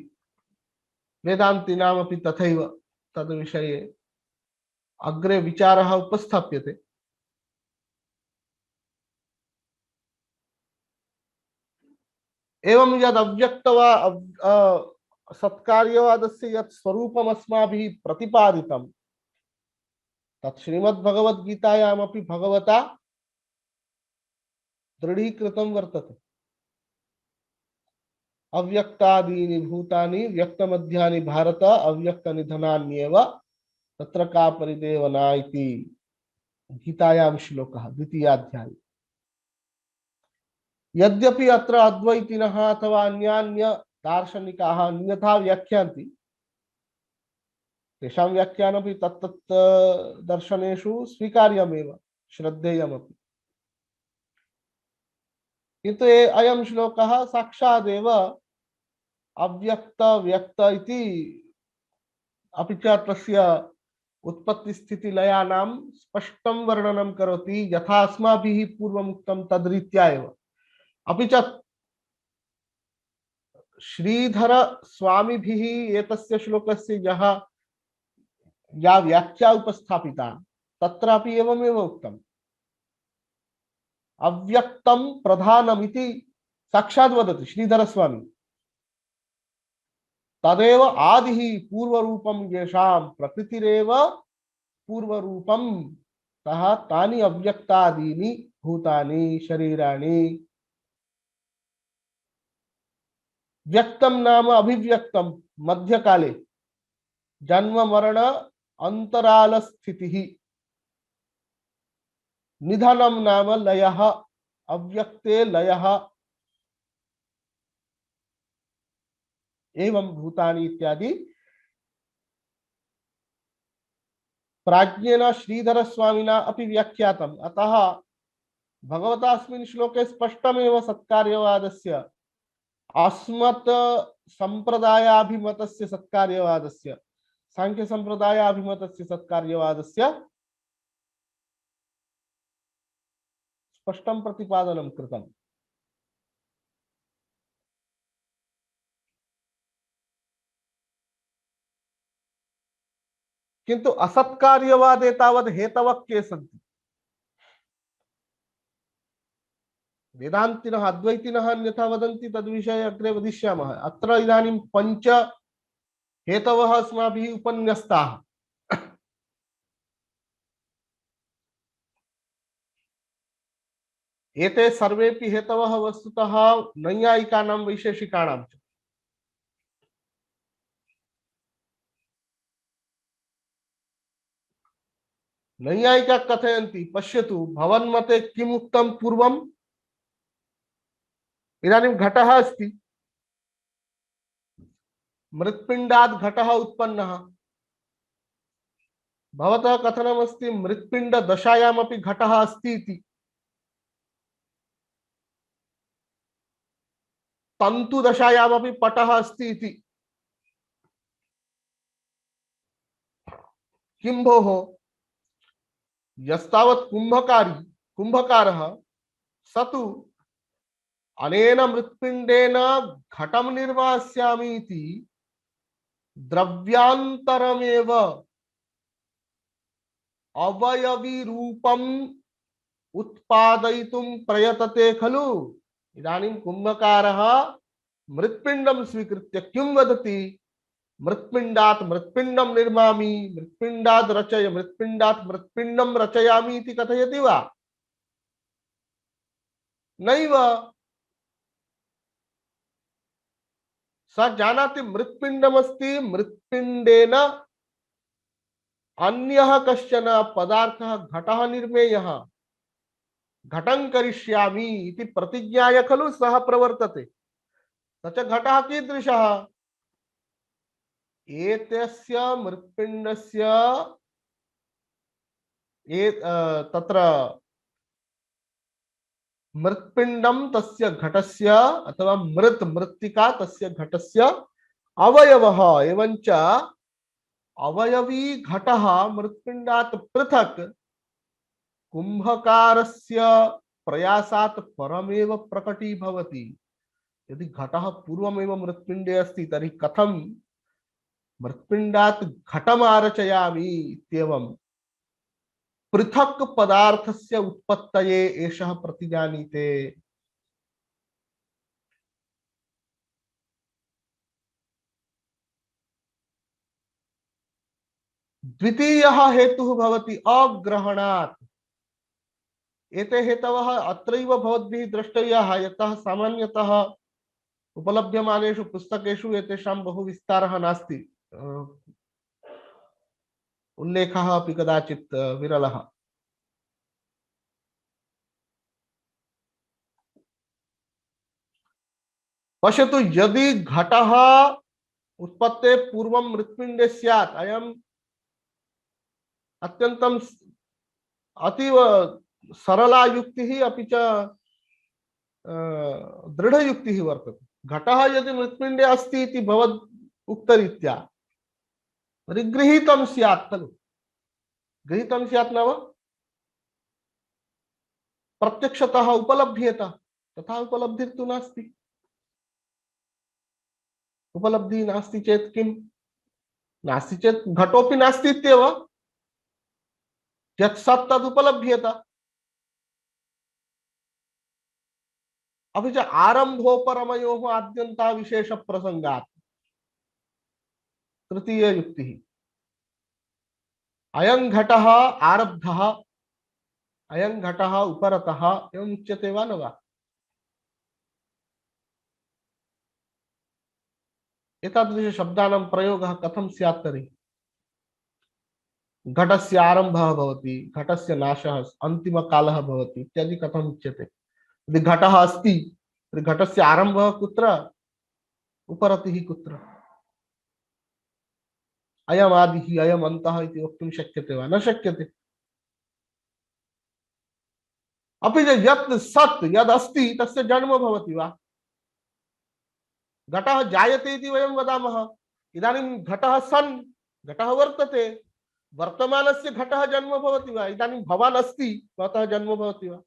वेदान्तिनामपि तथैव तद्विषये अग्रे विचारः उपस्थाप्यते। एवं यद् अव्यक्तवा सत्कार्यवादस्य यत् स्वरूपम् अस्माभिः प्रतिपादितं तत् श्रीमद्भगवद्गीतायामपि भगवता दृढीकृतं वर्तते। अव्यक्तादीनि भूतानि व्यक्तमध्यानि भारत अव्यक्तनिधनान्येव तत्र का परिदेवना इति गीतायां श्लोकः द्वितीयाध्याये। यद्यपि अत्र अद्वैतिनः अथवा अन्यान्य दार्शनिकाः अन्यथा व्याख्यान्ति, तेषां व्याख्यानमपि तत्तत् दर्शनेषु स्वीकार्यमेव श्रद्धेयमपि। किन्तु अयं श्लोकः साक्षादेव अव्यक्त व्यक्त इति अपि च तस्य उत्पत्तिस्थितिलयानां स्पष्टं वर्णनं करोति, यथा अस्माभिः पूर्वमुक्तं तद्रीत्या एव। अपि च श्रीधर स्वामिभिः एतस्य श्लोकस्य या व्याख्या उपस्थापिता तत्रापि एवमेव उक्तम्। अव्यक्तं प्रधानमिति साक्षात् वदति श्रीधर स्वामी। तदेव आदिः पूर्वरूपं येषां प्रकृतिरेव पूर्वरूपं तः तानि अव्यक्तादीनि भूतानि शरीराणि। व्यक्तं नाम अभिव्यक्तं मध्यकाले जन्म मरण अंतराल स्थितिः। निधनं नाम लयः अव्यक्ते लयः। एवं भूतानि इत्यादि प्राज्ञेन श्रीधर स्वामिना अपि व्याख्यातम्। अतः भगवता अस्मिन् श्लोके स्पष्टमेव सत्कार्यवादस्य अस्मत् संप्रदायाभिमतस्य सत्कार्यवादस्य सांख्य संप्रदायाभिमतस्य सत्कार्यवादस्य स्पष्टं प्रतिपादनं कृतम्। किन्तु असत्कार्यवादे तावत् हेतवः के सन्ति? वेदान्तिनः अद्वैतिनः अन्यथा वदन्ति, तद्विषये अग्रे वदिष्यामः। अत्र इदानीं पञ्च हेतवः अस्माभिः उपन्यस्ताः। एते सर्वेपि हेतवः वस्तुतः नैयायिकानां वैशेषिकाणां च। नैयायिकाः कथयन्ति, पश्यतु भवन्मते किम् उक्तं पूर्वम्। इदानीं घटः अस्ति, मृत्पिण्डात् घटः उत्पन्नः। भवतः कथनमस्ति मृत्पिण्ड दशायामपि घटः अस्ति इति। तन्तु दशायामपि पटः अस्ति इति। किं भोः, यस्तावत् कुम्भकारः स तु अनेन मृत्पिण्डेन घटं निर्मास्यामि इति द्रव्यान्तरमेव अवयवी रूपम् उत्पादयितुं प्रयतते खलु। इदानीं कुम्भकारः मृत्पिंडम स्वीकृत्य किं वदति? मृत्पिंडात मृत्पिंडम निर्मामि, मृत्पिंडात रचय मृत्पिंडात मृत्पिंडम रचयामि इति कथयति वा? नैव। स जानाति मृत्पिंडमस्ति, मृत्पिंडेन अन्यः कश्चन पदार्थः घटः निर्मेयः, घटं करिष्यामि इति प्रतिज्ञाय खलु सः प्रवर्तते। स च घटः कीदृशः? एतस्य मृत्पिंडस्य तत्र मृत्पिंडम तस्य घटस्य अथवा मृत्तिका तस्य घटस्य अवयवः एवंच अवयवी घटः मृत्पिंडात् पृथक् कुंभकारस्य प्रयासात् परमेव प्रकटीभवति। यदि घटः पूर्वमेव मृत्पिंडे अस्ति तर्हि कथं मृत्पिंडात् घटम् आरचयामि इत्येवं पृथक् पदार्थस्य उत्पत्तये एषः प्रतिजानीते। द्वितीयः हेतुः भवति अग्रहणात्। एते हेतवः अत्रैव भवद्भिः द्रष्टव्याः, यतः सामान्यतः उपलभ्यमानेषु पुस्तकेषु एतेषां बहु विस्तारः नास्ति, उल्लेखः अपि कदाचित् विरलः। पश्यतु, यदि घटः उत्पत्ते पूर्वं मृत्पिण्डे स्यात्, अयम् अत्यन्तं अतीव सरला युक्तिः अपि च दृढयुक्तिः वर्तते। घटः यदि मृत्पिण्डे अस्ति इति भवद् उक्तरीत्या तर्हि गृहीतं स्यात् खलु। गृहीतं स्यात् नाम प्रत्यक्षतः उपलभ्येत, तथा उपलब्धिर्तु नास्ति। उपलब्धिः नास्ति चेत् किम्? नास्ति चेत् घटोपि नास्ति इत्येव। यत् सत् तद् उपलभ्येत। अपि च आरम्भोपरमयोः आद्यन्ता विशेष प्रसंगात्। तृतीय युक्तिः, अयं घटः आरब्धः, अयं घटः उपरतः एवम् उच्यते वा न वा? एतादृश शब्दानां प्रयोगः कथं स्यात् तर्हि? घटस्य आरम्भः भवति, घटस्य नाशः अन्तिमकालः भवति इत्यादि कथम् उच्यते? यदि घटः अस्ति तर्हि घटस्य आरम्भः कुत्र, उपरतिः कुत्र? अयम् आदिः अयम् अन्तः इति वक्तुं शक्यते वा? न शक्यते। अपि च यत् सत् यदस्ति तस्य जन्म भवति वा? घटः जायते इति वयं वदामः। इदानीं घटः सन्, घटः वर्तते, वर्तमानस्य घटः जन्म भवति वा? इदानीं भवान् अस्ति, भवतः जन्म भवति वा?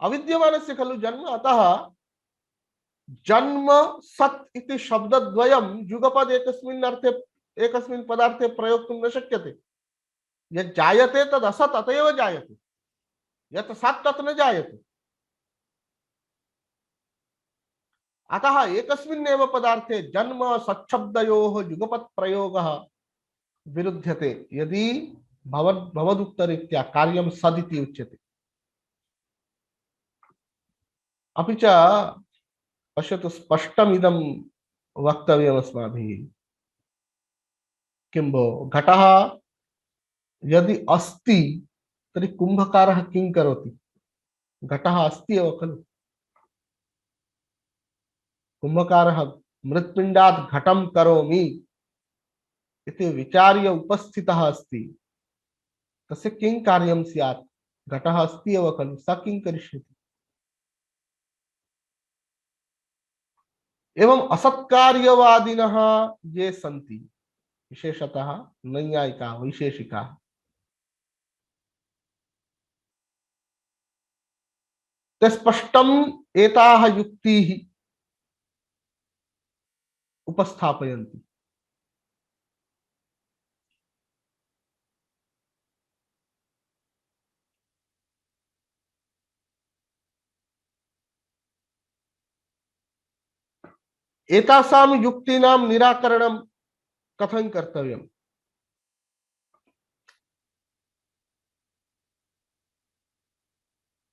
अविद्यमानस्य खलु जन्म। अतः जन्म सत् इति शब्दद्वयं युगपद एकस्मिन् अर्थे एकस्मिन् पदार्थे प्रयोक्तुं न शक्यते। यत् जायते तद् असत् अत एव जायते, यत् सत् तत् न जायते। अतः एकस्मिन्नेव पदार्थे जन्म सच्छब्दयोः युगपत् प्रयोगः विरुध्यते यदि भवदुक्तरीत्या कार्यं सदिति उच्यते। अपि च पश्यतु, स्पष्टमिदं वक्तव्यमस्माभिः। किं भो, घटः यदि अस्ति तर्हि कुम्भकारः किं करोति? घटः अस्ति एव खलु। कुम्भकारः मृत्पिण्डात् घटं करोमि इति विचार्य उपस्थितः अस्ति, तस्य किं कार्यं स्यात्? घटः अस्ति एव खलु, स किं करिष्यति? एवं असत्कार्यवादिनः ये सन्ति, विशेषतः नैयायिकाः वैशेषिकाः, ते स्पष्टम् एताः युक्तिः उपस्थापयन्ति। एतासां युक्तीनां निराकरणं कथं कर्तव्यम्?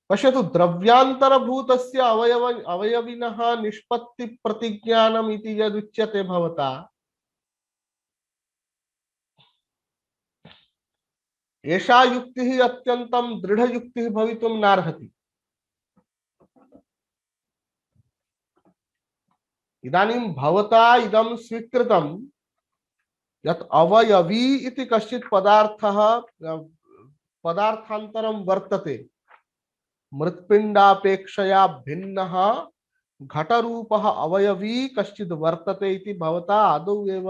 पश्यतु, द्रव्यान्तरभूतस्य अवयविनः निष्पत्तिप्रतिज्ञानम् इति यदुच्यते भवता, एषा युक्तिः अत्यन्तं दृढयुक्तिः भवितुं नार्हति। इदानीं भवता इदं स्वीकृतं यत् अवयवी इति कश्चित् पदार्थः पदार्थान्तरं वर्तते, मृत्पिण्डापेक्षया भिन्नः घटरूपः अवयवी कश्चित् वर्तते इति भवता आदौ एव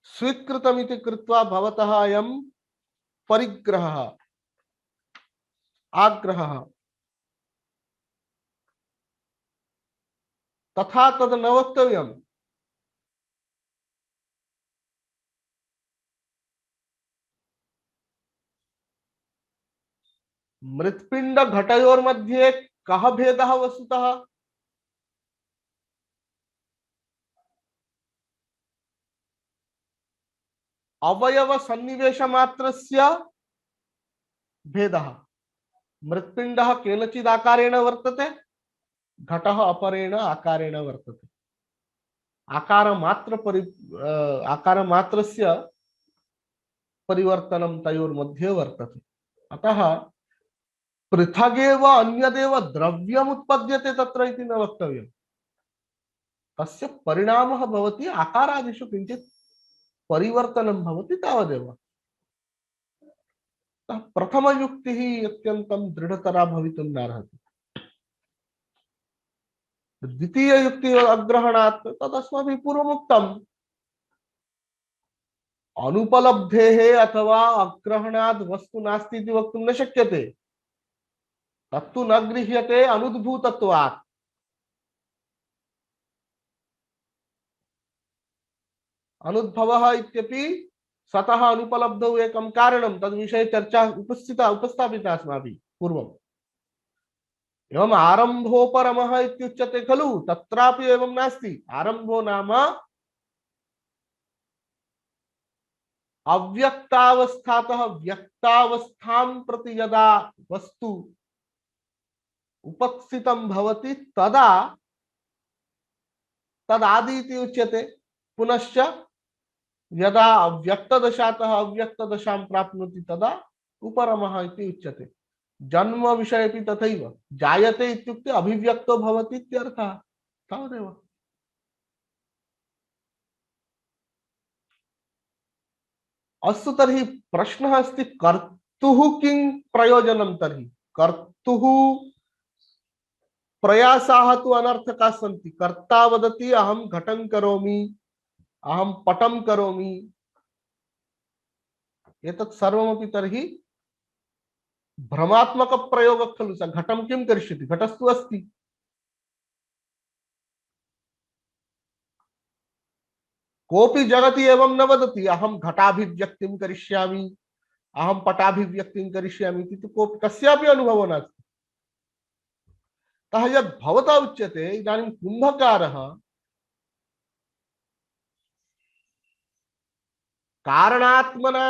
स्वीकृतमिति कृत्वा भवतः अयं परिग्रहः, आग्रहः, तथा तद् न वक्तव्यम्। मृत्पिंड घटयोर्मध्ये कः भेदः वस्तुतः? अवयव सन्निवेश मात्रस्य भेदः। मृत्पिंडः केनचित् आकारेण वर्तते, घटः अपरेण आकारेण वर्तते। आकार मात्रस्य परिवर्तनं तयोर्मध्ये वर्तते। अतः पृथगेव अन्यदेव द्रव्यम् उत्पद्यते तत्र इति न वक्तव्यम्। तस्य परिणामः भवति आकारादिषु किञ्चित् परिवर्तनं भवति, तावदेव। प्रथमयुक्तिः अत्यन्तं दृढतरा भवितुं नार्हति। द्वितीययुक्तिः अग्रहणात् तदस्माभिः पूर्वमुक्तम्। अनुपलब्धेः अथवा अग्रहणात् वस्तु नास्ति इति वक्तुं न शक्यते। तत्तु न गृह्यते अनुद्भूतत्वात्। अनुद्भवः इत्यपि सतः अनुपलब्धौ एकं कारणं, तद्विषये चर्चा उपस्थापिता अस्माभिः पूर्वम्। एवम् आरम्भोपरमः इत्युच्यते खलु, तत्रापि एवं नास्ति। आरम्भो नाम अव्यक्तावस्थातः व्यक्तावस्थां प्रति यदा वस्तु उपस्थितं भवति तदा तदादि इति उच्यते। पुनश्च यदा अव्यक्तदशातः अव्यक्तदशां प्राप्नोति तदा उपरमः इति उच्यते। जन्म विषयेपि तथैव। जायते इत्युक्ते अभिव्यक्तो भवति इत्यर्थः, तावदेव। अस्तु, तर्हि प्रश्नः अस्ति, कर्तुः किं प्रयोजनं? तर्हि कर्तुः प्रयासाः तु अनर्थकाः सन्ति। कर्ता वदति अहं घटं करोमि, अहं पटं करोमि, एतत् सर्वमपि तर्हि भ्रमात्मकः प्रयोगः खलु। स घटं किं करिष्यति? घटस्तु अस्ति। कोऽपि जगति एवं न वदति अहं घटाभिव्यक्तिं करिष्यामि, अहं पटाभिव्यक्तिं करिष्यामि इति तु कोऽपि कस्यापि अनुभवो नास्ति। अतः यद् भवता उच्यते, इदानीं कुम्भकारः कारणात्मना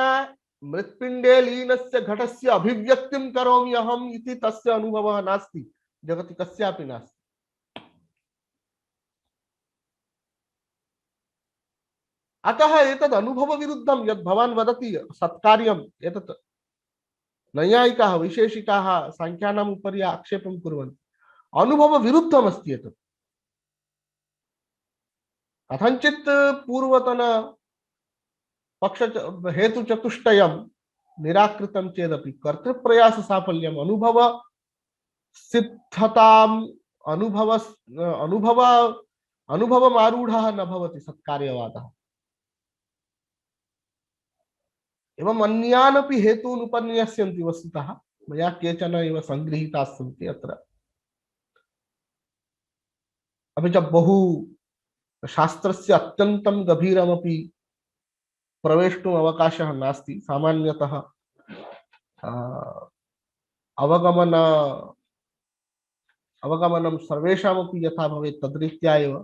मृत्पिण्डे लीनस्य घटस्य अभिव्यक्तिं करोमि अहम् इति तस्य अनुभवः नास्ति, जगति कस्यापि नास्ति। अतः एतद् अनुभवविरुद्धं यद् भवान् वदति सत्कार्यम्, एतत् नैयायिकाः वैशेषिकाः साङ्ख्यानाम् उपरि आक्षेपं कुर्वन्ति। अनुभवविरुद्धमस्ति एतत्। कथञ्चित् पूर्वतन पक्ष हेतुचतुष्टयं निराकृतं चेदपि कर्तृप्रयास साफल्यम् अनुभव सिद्धताम् अनुभवमारूढः न भवति सत्कार्यवादः। एवं अन्यानपि हेतून् उपन्यस्यन्ति। वस्तुतः मया केचन एव संगृहीताः सन्ति अत्र। अपि च बहु शास्त्रस्य अत्यन्तं गभीरमपि प्रवेष्टुम् अवकाशः नास्ति। सामान्यतः अवगमनं सर्वेषामपि यथा भवेत् तद्रीत्या एव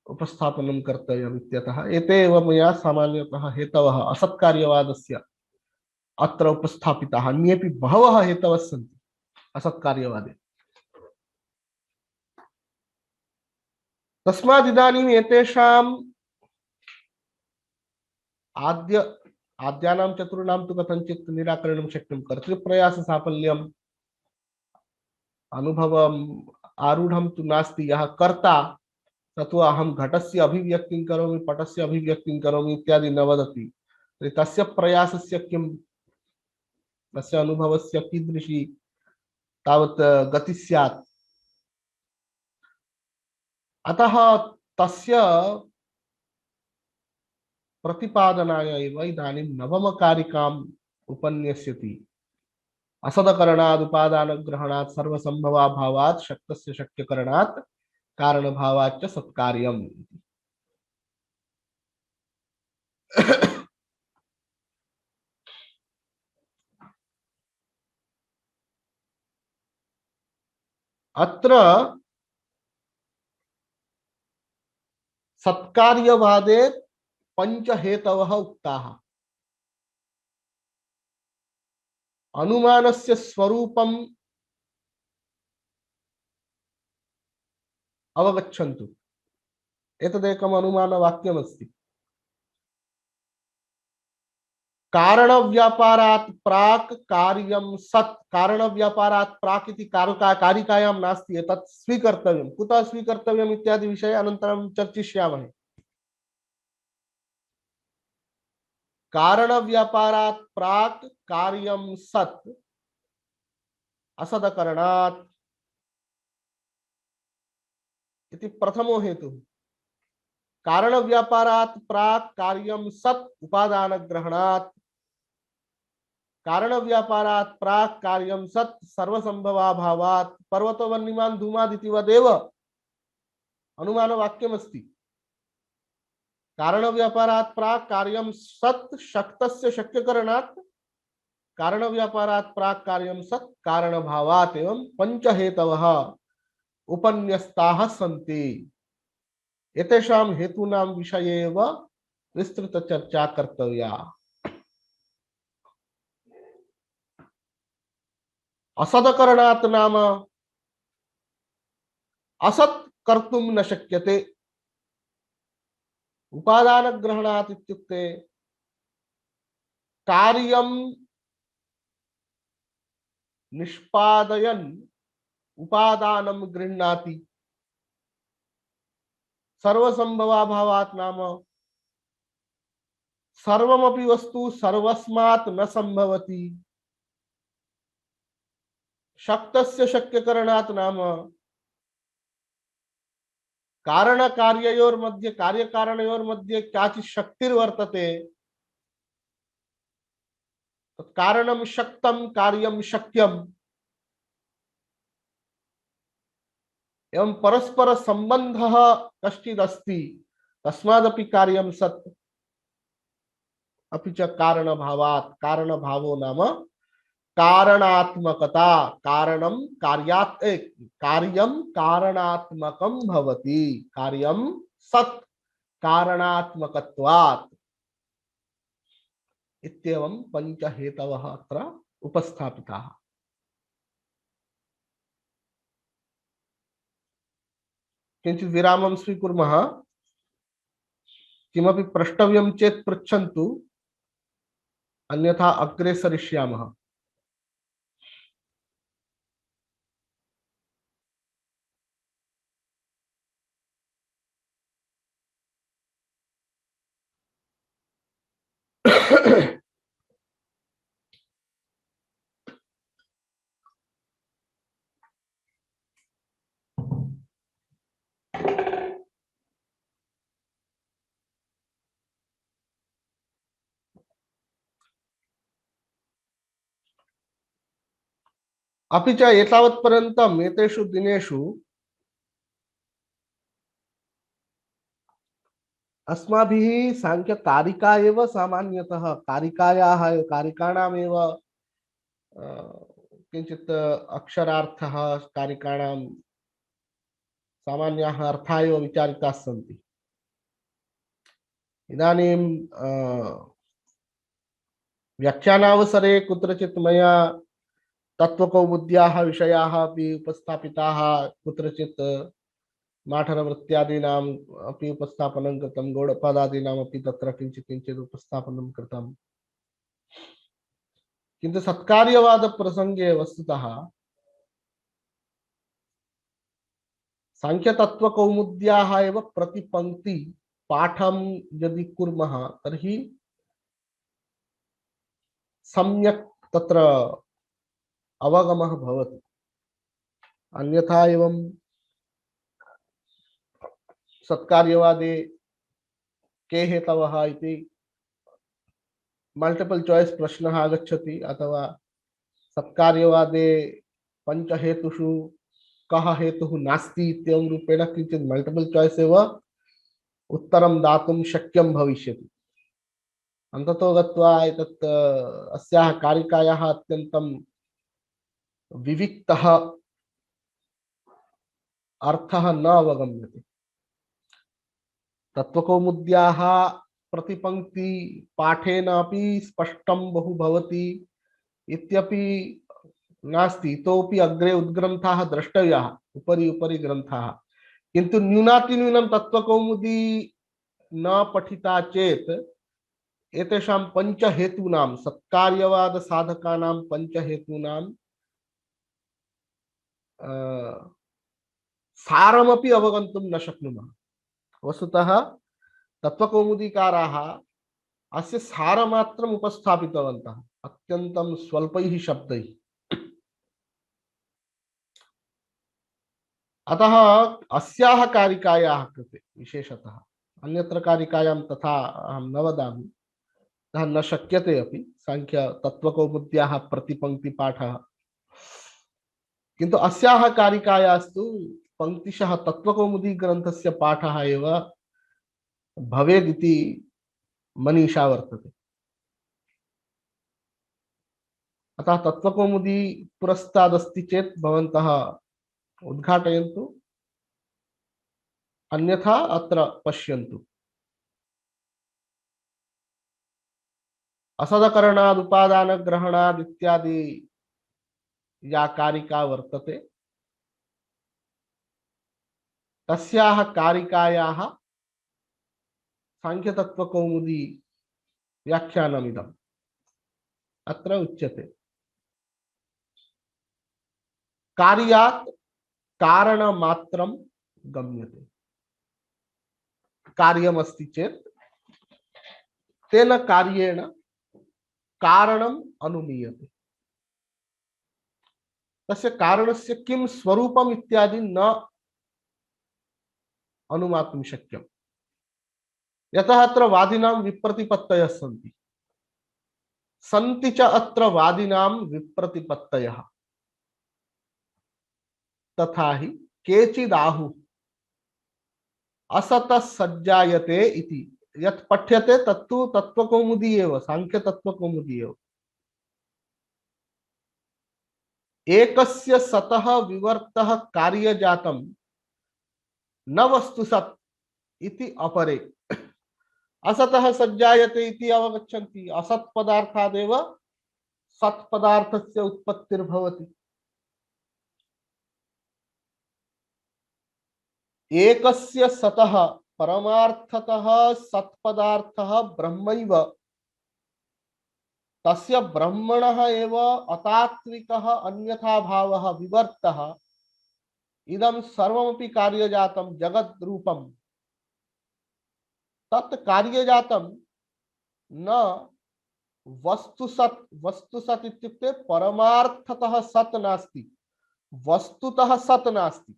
उपस्थापनं कर्तव्यम् इत्यतः एते एव मया सामान्यतः हेतवः असत्कार्यवादस्य अत्र उपस्थापिताः। अन्येपि बहवः हेतवः सन्ति असत्कार्यवादे। तस्मात् इदानीम् एतेषाम् आद्यानां चतुर्णां तु कथञ्चित् निराकरणं शक्यं। कर्तृप्रयास साफल्यम् अनुभवम् आरूढं तु नास्ति। यः कर्ता तत्तु अहं घटस्य अभिव्यक्तिं करोमि, पटस्य अभिव्यक्तिं करोमि इत्यादि न वदति। तर्हि तस्य प्रयासस्य किं, तस्य अनुभवस्य कीदृशी तावत् गति स्यात्। अतः तस्य प्रतिपादनाय एव इदानीं नवमकारिकाम् उपन्यस्यति। असदकरणात् उपादानग्रहणात् सर्वसंभवाभावात् शक्तस्य शक्यकरणात् कारणभावाच्च सत्कार्यम्। अत्र सत्कार्यवादे पंचहेतवः उक्ताः। अनुमानस्य स्वरूपम् अवगच्छन्तु। एतदेकम् अनुमानवाक्यमस्ति। कारणव्यापारात् प्राक् कार्यं सत्। कारणव्यापारात् प्राक् इति कारिकायां नास्ति। एतत् स्वीकर्तव्यं। कुतः स्वीकर्तव्यम् इत्यादि विषये अनन्तरं चर्चिष्यामहे। कारणव्यापारात् प्राक् कार्यं सत् असदकरणात् इति प्रथमो हेतुः। कारणव्यापारात् प्राक् कार्यं सत् उपादानग्रहणात्। कारणव्यापारात् प्राक् कार्यं सत् सर्वसंभवाभावात्। पर्वतो वह्निमान् धूमादिति वदेव अनुमानवाक्यमस्ति। कारणव्यापारात् प्राक् कार्यं सत् शक्तस्य शक्यकरणात्। कारणव्यापारात् प्राक् कार्यं सत् कारणभावात्। एवं पंचहेतवः उपन्यस्ताः सन्ति। एतेषां हेतूनां विषये एव विस्तृतचर्चा कर्तव्या। असदकरणात् नाम असत् कर्तुं न शक्यते। उपादानग्रहणात् इत्युक्ते कार्यं निष्पादयन् उपादानं गृह्णाति। सर्वसंभवाभावात् नाम सर्वमपि वस्तु सर्वस्मात् न संभवति। शक्तस्य शक्यकरणात् नाम कारणकार्ययोर्मध्ये कार्यकारणयोर्मध्ये काचित् शक्तिर्वर्तते। कारणं शक्तं कार्यं शक्यम्। एवं परस्पर संबंधः कश्चिदस्ति। तस्मादपि कार्यं सत्। अपि च कारणभावात्। कारणभावो नाम कारणात्मकता। कारणं कार्यात् कार्यं कारणात्मकं भवति। कार्यं सत् कारणात्मकत्वात्। इत्येवं पंचहेतवः अत्र उपस्थापिताः। किञ्चित् विरामं स्वीकुर्मः। किमपि प्रष्टव्यं चेत् पृच्छन्तु, अन्यथा अग्रे सरिष्यामः। अपि च एतावत्पर्यन्तम् एतेषु दिनेषु अस्माभिः सांख्यकारिका एव सामान्यतः कारिकायाः कारिकाणामेव किञ्चित् अक्षरार्थः कारिकाणां सामान्याः अर्थाः एव विचारिताः सन्ति। इदानीं व्याख्यानावसरे कुत्रचित् मया तत्त्वकौमुद्याः विषयाः अपि उपस्थापिताः, कुत्रचित् माठरवृत्त्यादीनाम् अपि उपस्थापनं कृतं, गौडपादादीनामपि तत्र किञ्चित् किञ्चित् उपस्थापनं कृतं। किन्तु सत्कार्यवादप्रसङ्गे वस्तुतः साङ्ख्यतत्त्वकौमुद्याः एव प्रतिपङ्क्ति पाठं यदि कुर्मः तर्हि सम्यक् तत्र अवगमः भवति। अन्यथा एवं सत्कार्यवादे के हेतवः इति मल्टिपल चॉइस प्रश्नः आगच्छति, अथवा सत्कार्यवादे पञ्चहेतुषु कः हेतुः नास्ति इत्येवं रूपेण किञ्चित् मल्टिपल चॉइस एव उत्तरं दातुं शक्यं भविष्यति। अन्ततो गत्वा एतत् अस्याः कारिकायाः अत्यन्तं विविक्तः अर्थः न अवगम्यते। तत्त्वकौमुद्याः प्रतिपङ्क्ति पाठेनापि स्पष्टं बहु भवति इत्यपि नास्ति, इतोपि अग्रे उद्ग्रन्थाः द्रष्टव्याः, उपरि उपरि ग्रन्थाः। किन्तु न्यूनातिन्यूनं तत्त्वकौमुदी न पठिता चेत् एतेषां पञ्चहेतूनां, सत्कार्यवाद साधकानां पञ्चहेतूनां सारमपि अवगन्तुं न शक्नुमः। वस्तुतः तत्त्वकौमुदीकाराः अस्य सारमात्रम् उपस्थापितवन्तः अत्यन्तं स्वल्पैः शब्दैः। अतः अस्याः कारिकायाः कृते विशेषतः, अन्यत्र कारिकायां तथा अहं न वदामि, अतः न शक्यते अपि सांख्य तत्त्वकौमुद्याः प्रतिपङ्क्तिपाठः। किन्तु अस्याः कारिकायास्तु पङ्क्तिशः तत्त्वकौमुदी ग्रन्थस्य पाठः एव भवेदिति मनीषा वर्तते। अतः तत्त्वकौमुदी पुरस्तादस्ति चेत् भवन्तः उद्घाटयन्तु, अन्यथा अत्र पश्यन्तु। असदकरणाद् उपादानग्रहणाद् इत्यादि या कारिका वर्तते, तस्याः कारिकायाः सांख्यतत्त्वकौमुदी व्याख्यानमिदम्। अत्र उच्यते कार्यात् कारणमात्रं गम्यते। कार्यमस्ति चेत् तेन कार्येण कारणम् अनुमीयते। तस्य कारणस्य किं स्वरूपम् इत्यादि न अनुमातुं शक्यम्। यतः अत्र वादिनां विप्रतिपत्तयः सन्ति, सन्ति च अत्र वादिनां विप्रतिपत्तयः। तथा हि केचिदाहुः असतः सज्जायते इति यत् पठ्यते तत्तु तत्त्वकौमुदी एव, सांख्य तत्त्वकौमुदी एव। एकस्य सतः विवर्तः कार्यजातं न वस्तुसत् इति अपरे। असतः सज्जायते इति अवगच्छन्ति, असत् पदार्थादेव सत् पदार्थस्य उत्पत्तिर्भवति। एकस्य सतः परमार्थतः सत्पदार्थः ब्रह्मैव, तस्य ब्रह्मणः एव अतात्विकः अन्यथा भावः विवर्तः इदं सर्वमपि कार्यजातं जगद् रूपं। तत् कार्यजातं न वस्तुसत्, वस्तुसत् इत्युक्ते परमार्थतः सत् नास्ति, वस्तुतः सत् नास्ति,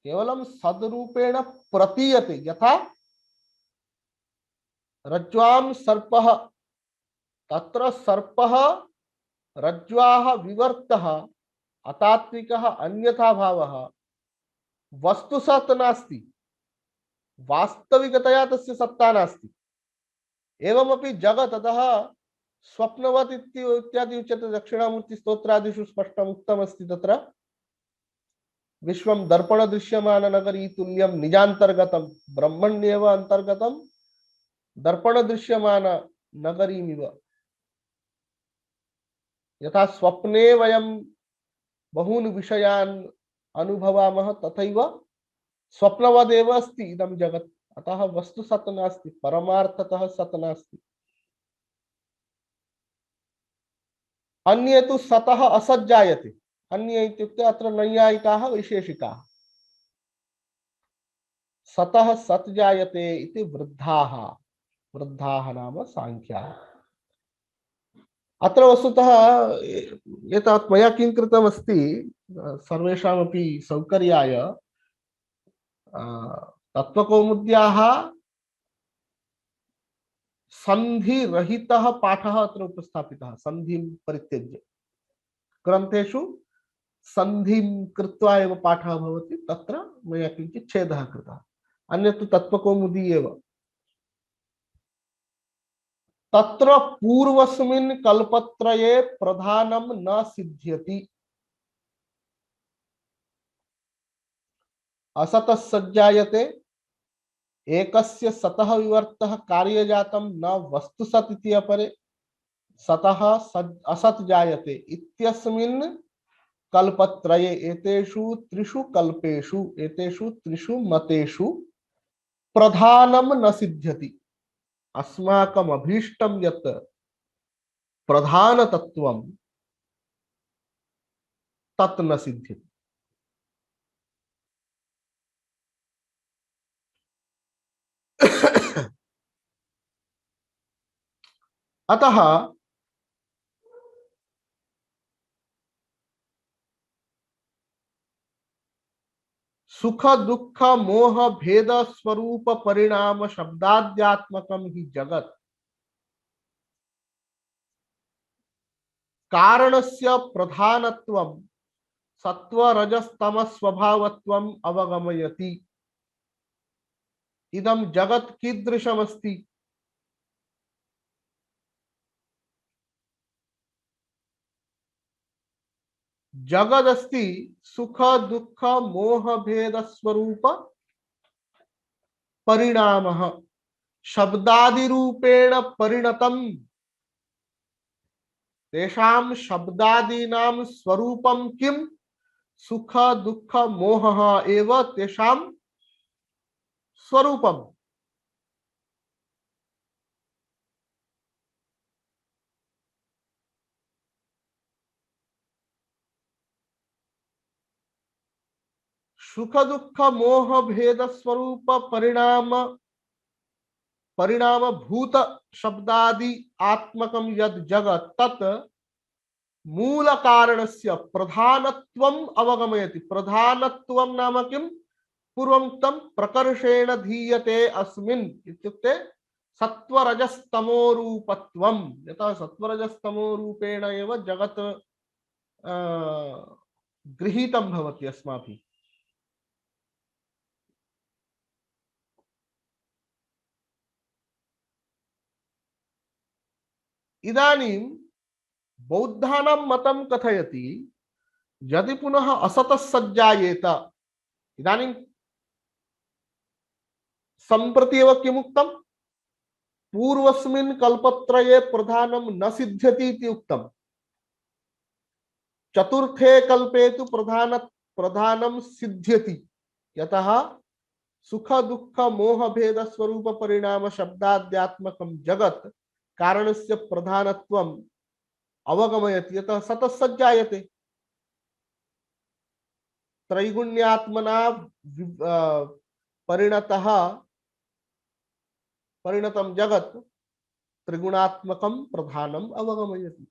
केवलं सद्रूपेण प्रतीयते। यथा रज्ज्वां सर्पः, तत्र सर्पः रज्ज्वाः विवर्तः अतात्विकः अन्यथा भावः वस्तुसत् नास्ति, वास्तविकतया तस्य सत्ता नास्ति। एवमपि जगत्, अतः स्वप्नवत् इत्यादि उच्यते। दक्षिणामूर्ति स्तोत्रादिषु स्पष्टम् उक्तमस्ति तत्र विश्वम दर्पण दृश्यमान नगरी तुल्यम निजांतर्गतम ब्रह्मण्येव अंतर्गतम दर्पण दृश्यमान नगरीमिव यथा स्वप्ने वयम बहून् विषयान् अनुभवामः तथैव स्वप्नवदेव अस्ति इदं जगत्। अतः वस्तु सत् नास्ति, परमार्थतः सत् नास्ति। अन्ये तु सतः असत् जायते। अन्ये इत्युक्ते अत्र नैयायिकाः वैशेषिकाः। सतः सत् जायते इति वृद्धाः, वृद्धाः नाम सांख्याः। अत्र वस्तुतः एतावत् मया किं कृतमस्ति, सर्वेषामपि सौकर्याय तत्त्वकौमुद्याः सन्धिरहितः पाठः अत्र उपस्थापितः, सन्धिं परित्यज्य। ग्रन्थेषु सन्धिं कृत्वा एव पाठः भवति, तत्र मया किञ्चित् छेदः कृतः। अन्यत् तत्त्वकौमुदी एव। तत्र पूर्वस्मिन् कल्पत्रये प्रधानं न सिद्ध्यति। असतः सज्जायते, एकस्य सतः विवर्तः कार्यजातं न वस्तुसत् इति अपरे सतः असत् जायते इत्यस्मिन् कल्पत्रये एतेषु त्रिषु कल्पेषु एतेषु त्रिषु मतेषु प्रधानं न सिद्ध्यति। अस्माकम् अभीष्टं यत् प्रधान तत्त्वं तत् न सिद्ध्यति। अतः सुख दुख मोह भेद स्वरूप परिणाम शब्दाद्यात्मकं हि जगत् कारणस्य प्रधानत्वं सत्व रजस्तम स्वभावत्वम् अवगमयति। इदं जगत् कीदृशमस्ति? जगदस्ति सुख दुख मोह भेद स्वरूप परिणामः शब्दादि रूपेण परिणतम्। तेषां शब्दादीनां स्वरूपं किं? सुख दुख मोहः एव तेषां स्वरूपम्। सुख दुख मोह भेद स्वरूप परिणाम परिणाम भूत शब्दादि आत्मकं यद् जगत् तत् मूल कारणस्य प्रधानत्वम् अवगमयति। प्रधानत्वं नाम किं? पूर्वोक्तं प्रकर्षेण धीयते अस्मिन् इत्युक्ते सत्वरजस्तमो रूपत्वं। यतः सत्वरजस्तमो रूपेण एव जगत् गृहीतं भवति अस्माभिः। इदानीं बौद्धानां मतं कथयति यदि पुनः असतः सज्जायेत। इदानीं सम्प्रति एव किमुक्तं? पूर्वस्मिन् कल्पत्रये प्रधानं न सिद्ध्यति इति उक्तं। चतुर्थे कल्पे तु प्रधानं सिद्ध्यति। यतः सुख दुख मोह भेद स्वरूप परिणाम शब्दाद्यात्मकं जगत् कारणस्य प्रधानत्वम् अवगमयति। यतः सतः सज्जायते। त्रैगुण्यात्मना परिणतं जगत् त्रिगुणात्मकं प्रधानम् अवगमयति।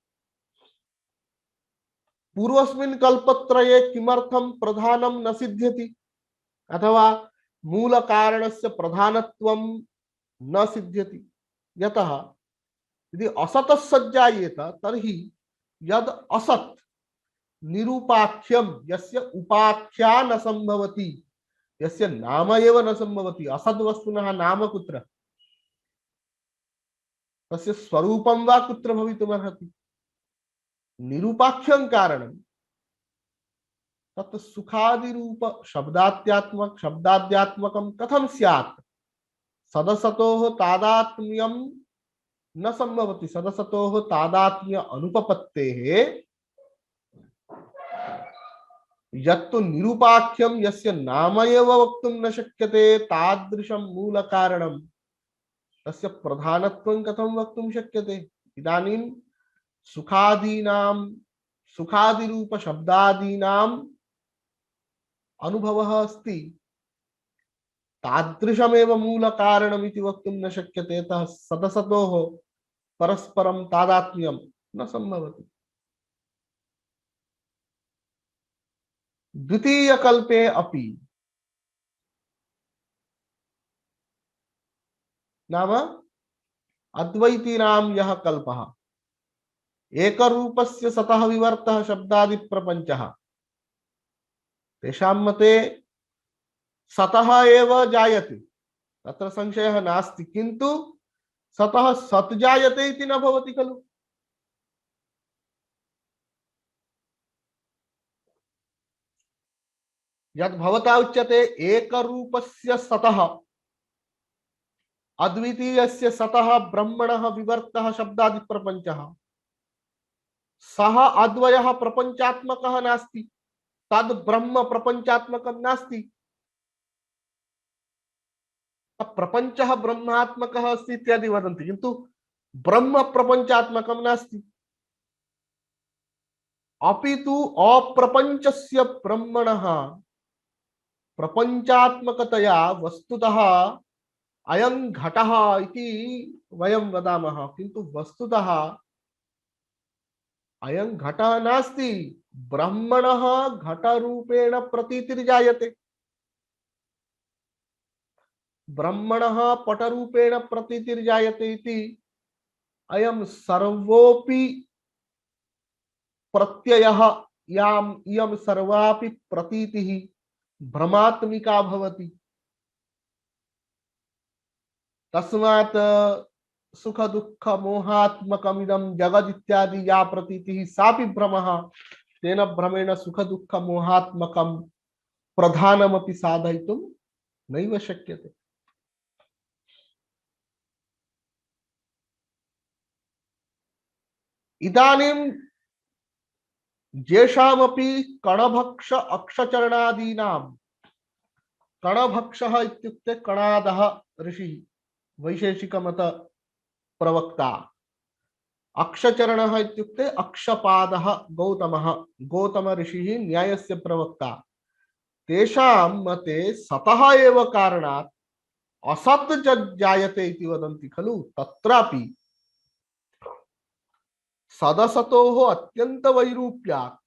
पूर्वस्मिन् कल्पत्रये किमर्थं प्रधानं न सिद्ध्यति अथवा मूल कारणस्य प्रधानत्वं न सिद्ध्यति? यतः यदि असतः सज्जायेत तर्हि यद् असत् निरूपाख्यं यस्य उपाख्या न संभवति, यस्य नाम एव न संभवति। असद्वस्तुनः नाम कुत्र? तस्य स्वरूपं वा कुत्र भवितुमर्हति? निरूपाख्यं कारणं तत् सुखादि रूप शब्दाद्यात्मकं कथं स्यात्? सदसतोः तादात्म्यं न संभवति। सदसतोः तादात्म्य अनुपपत्तेः यत्तु निरूपाख्यं यस्य नाम एव वक्तुं न शक्यते तादृशं मूल कारणं तस्य प्रधानत्वं कथं वक्तुं शक्यते? इदानीं सुखादीनां सुखादिरूप शब्दादीनाम् अनुभवः अस्ति, तादृशमेव मूल कारणमिति वक्तुं न शक्यते। अतः सदसतोः परस्परं तादात्म्यं न संभवति। द्वितीय कल्पे अपि नाम अद्वैतीनां यः कल्पः एकरूपस्य सतः विवर्तः शब्दादि प्रपञ्चः तेषां मते सतः एव जायते, तत्र संशयः नास्ति, किन्तु सतः सत् जायते इति न भवति खलु। यद् भवता उच्यते एकरूपस्य सतः अद्वितीयस्य सतः ब्रह्मणः विवर्तः शब्दादि प्रपञ्चः, सः अद्वयः प्रपञ्चात्मकः नास्ति, तद् ब्रह्म प्रपञ्चात्मकं नास्ति। प्रपञ्चः ब्रह्मात्मकः अस्ति इत्यादि वदन्ति, किन्तु ब्रह्म प्रपञ्चात्मकं नास्ति। अपितु अप्रपञ्चस्य ब्रह्मणः प्रपञ्चात्मकतया वस्तुतः अयं घटः इति वयं वदामः, किन्तु वस्तुतः अयं घटः नास्ति। ब्रह्मणः घटरूपेण प्रतीतिर्जायते, ब्रह्मणः पटरूपेण प्रतीतिर्जायते इति अयं सर्वोपि प्रत्ययः इयं सर्वापि प्रतीतिः भ्रमात्मिका भवति। तस्मात् सुख दुःख मोहात्मकमिदं जगत् इत्यादि या प्रतीतिः सापि भ्रमः, तेन भ्रमेण सुख दुःख मोहात्मकं प्रधानमपि साधयितुं नैव शक्यते। इदानीं येषामपि कणभक्ष अक्षचरणादीनां, कणभक्षः इत्युक्ते कणादः ऋषिः वैशेषिकमत प्रवक्ता, अक्षचरणः इत्युक्ते अक्षपादः गौतमः, गौतम ऋषिः न्यायस्य प्रवक्ता। तेषां मते सतः एव कारणात् असत् जायते इति वदन्ति खलु। तत्रापि सदसतोः अत्यंत वैरूप्यात्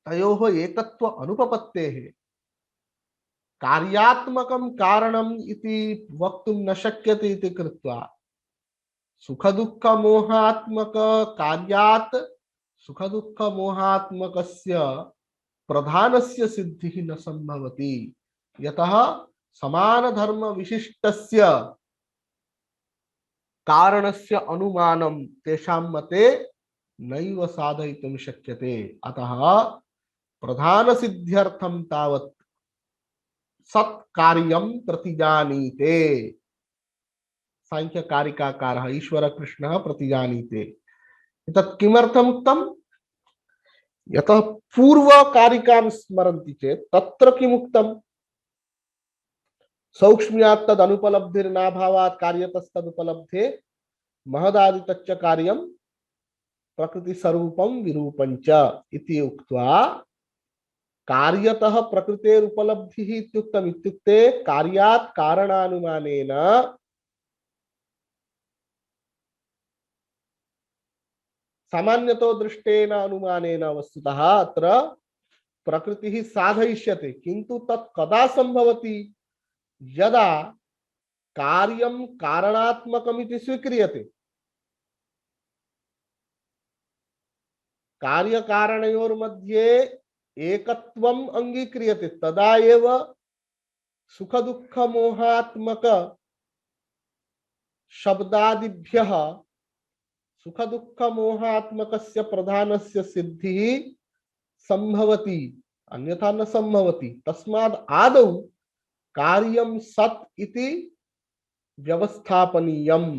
तयोः एकत्व अनुपपत्तेः कार्यात्मकं कारणम् इति वक्तुं न शक्यते इति कृत्वा सुख दुःख मोहात्मक कार्यात् सुख दुःख मोहात्मकस्य प्रधानस्य सिद्धिः न संभवति। यतः समान धर्म विशिष्टस्य कारणस्य अनुमानं तेषां मते नैव साधयितुं शक्यते। अतः प्रधान सिद्ध्यर्थं तावत् सत्कार्यं प्रतिजानीते, सांख्य कारिकाकारः ईश्वर कृष्णः प्रतिजानीते। एतत् किमर्थम् उक्तम्? यतः पूर्व कारिकां स्मरन्ति चेत् तत्र किमुक्तम्? सौक्ष्म्यात् तदनुपलब्धिर्नाभावात् कार्यतस्तदुपलब्धे महदादितच्च कार्यं प्रकृति स्वरूपं विरूपञ्च इति उक्त्वा कार्यतः प्रकृतेरुपलब्धिः इत्युक्तम्। इत्युक्ते कार्यात् कारणानुमानेन सामान्यतो दृष्टेन अनुमानेन वस्तुतः अत्र प्रकृतिः साधयिष्यते, किन्तु तत् कदा संभवति? यदा कार्यं कारणात्मकमिति स्वीक्रियते, कार्यकारणयोर्मध्ये एकत्वम् अंगीक्रियते, तदा एव सुख दुःख मोहात्मक शब्दादिभ्यः सुख दुःख मोहात्मकस्य प्रधानस्य सिद्धिः संभवति। अन्यथा न सम्भवति। तस्माद् आदौ कार्यं सत् इति व्यवस्थापनीयम्।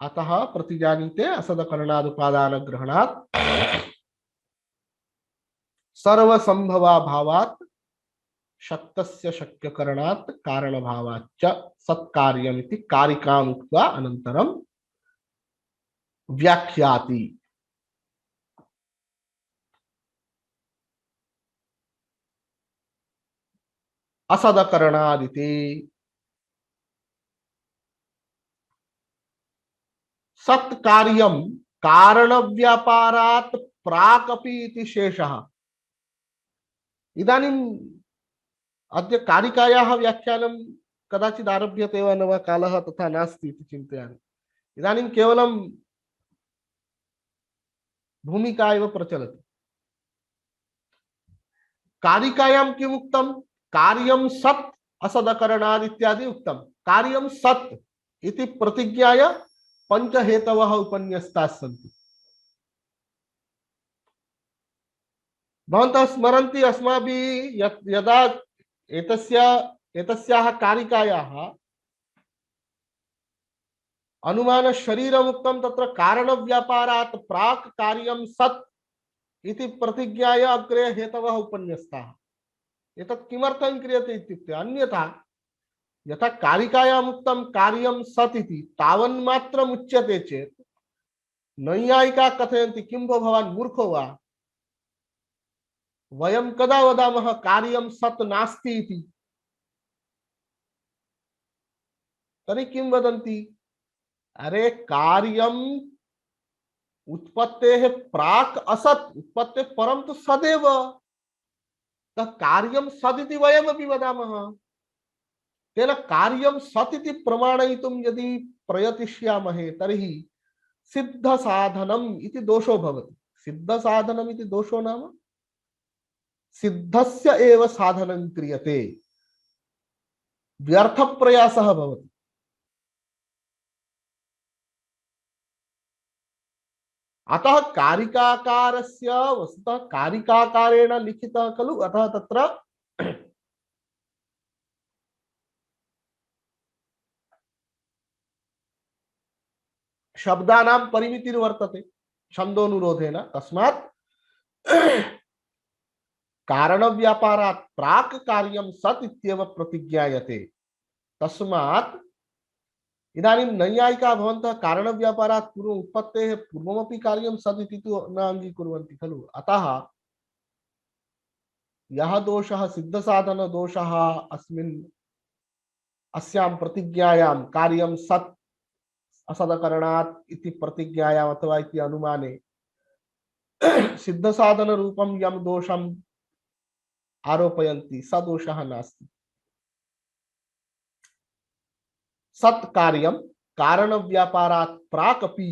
अतः प्रतिजानीते असदकरणादुपादान ग्रहणात् सर्वसंभवाभावात् शक्तस्य शक्यकरणात् कारणभावाच्च सत्कार्यमिति कारिकाम् उक्त्वा अनन्तरं व्याख्याति। असदकरणादिति सत्कार्यं कारणव्यापारात् प्राक् इति शेषः। इदानीम् अद्य कारिकायाः व्याख्यानं कदाचित् आरभ्यते वा न वा कालः तथा नास्ति इति चिन्तयामि। इदानीं केवलं भूमिका एव प्रचलति। कारिकायां किम् उक्तं? कार्यं सत् असदकरणात् इत्यादि उक्तं। कार्यं सत् इति प्रतिज्ञाय पंचहेतवः उपन्यस्ताः सन्ति। भवन्तः स्मरन्ति अस्माभिः यदा एतस्याः कारिकायाः अनुमान शरीरम् उक्तं तत्र कारणव्यापारात् प्राक् कार्यं सत् इति प्रतिज्ञाय अग्रे हेतवः उपन्यस्ताः। एतत् किमर्थं क्रियते इत्युक्ते अन्यथा यथा कारिकायाम् उक्तं कार्यं सत् इति तावन्मात्रम् उच्यते चेत् नैयायिका कथयन्ति किं भो भवान् मूर्खो वा, वयं कदा वदामः कार्यं सत् नास्ति इति। तर्हि किं वदन्ति? अरे कार्यम् उत्पत्तेः प्राक् असत्, उत्पत्तेः परं तु सदेव। कार्यं सदिति वयमपि वदामः। तेन कार्यं सत् इति प्रमाणयितुं यदि प्रयतिष्यामहे तर्हि सिद्धसाधनम् इति दोषो भवति। सिद्धसाधनम् इति दोषो नाम सिद्धस्य एव साधनं क्रियते, व्यर्थप्रयासः भवति। अतः कारिकाकारस्य वस्तुतः कारिकाकारेण लिखितः खलु, अतः तत्र शब्दानां परिमितिर्वर्तते छन्दोनुरोधेन। तस्मात् कारणव्यापारात् प्राक् कार्यं सत् इत्येव प्रतिज्ञायते। तस्मात् इदानीं नैयायिका भवन्तः कारणव्यापारात् पूर्वम् उत्पत्तेः पूर्वमपि कार्यं सत् इति तु न अङ्गीकुर्वन्ति खलु। अतः यः दोषः सिद्धसाधनदोषः अस्मिन् अस्यां प्रतिज्ञायां कार्यं सत् असदकरणात् इति प्रतिज्ञायाम् अथवा इति अनुमाने सिद्धसाधनरूपं यं दोषम् आरोपयन्ति स दोषः नास्ति। सत्कार्यं कारणव्यापारात् प्राक् अपि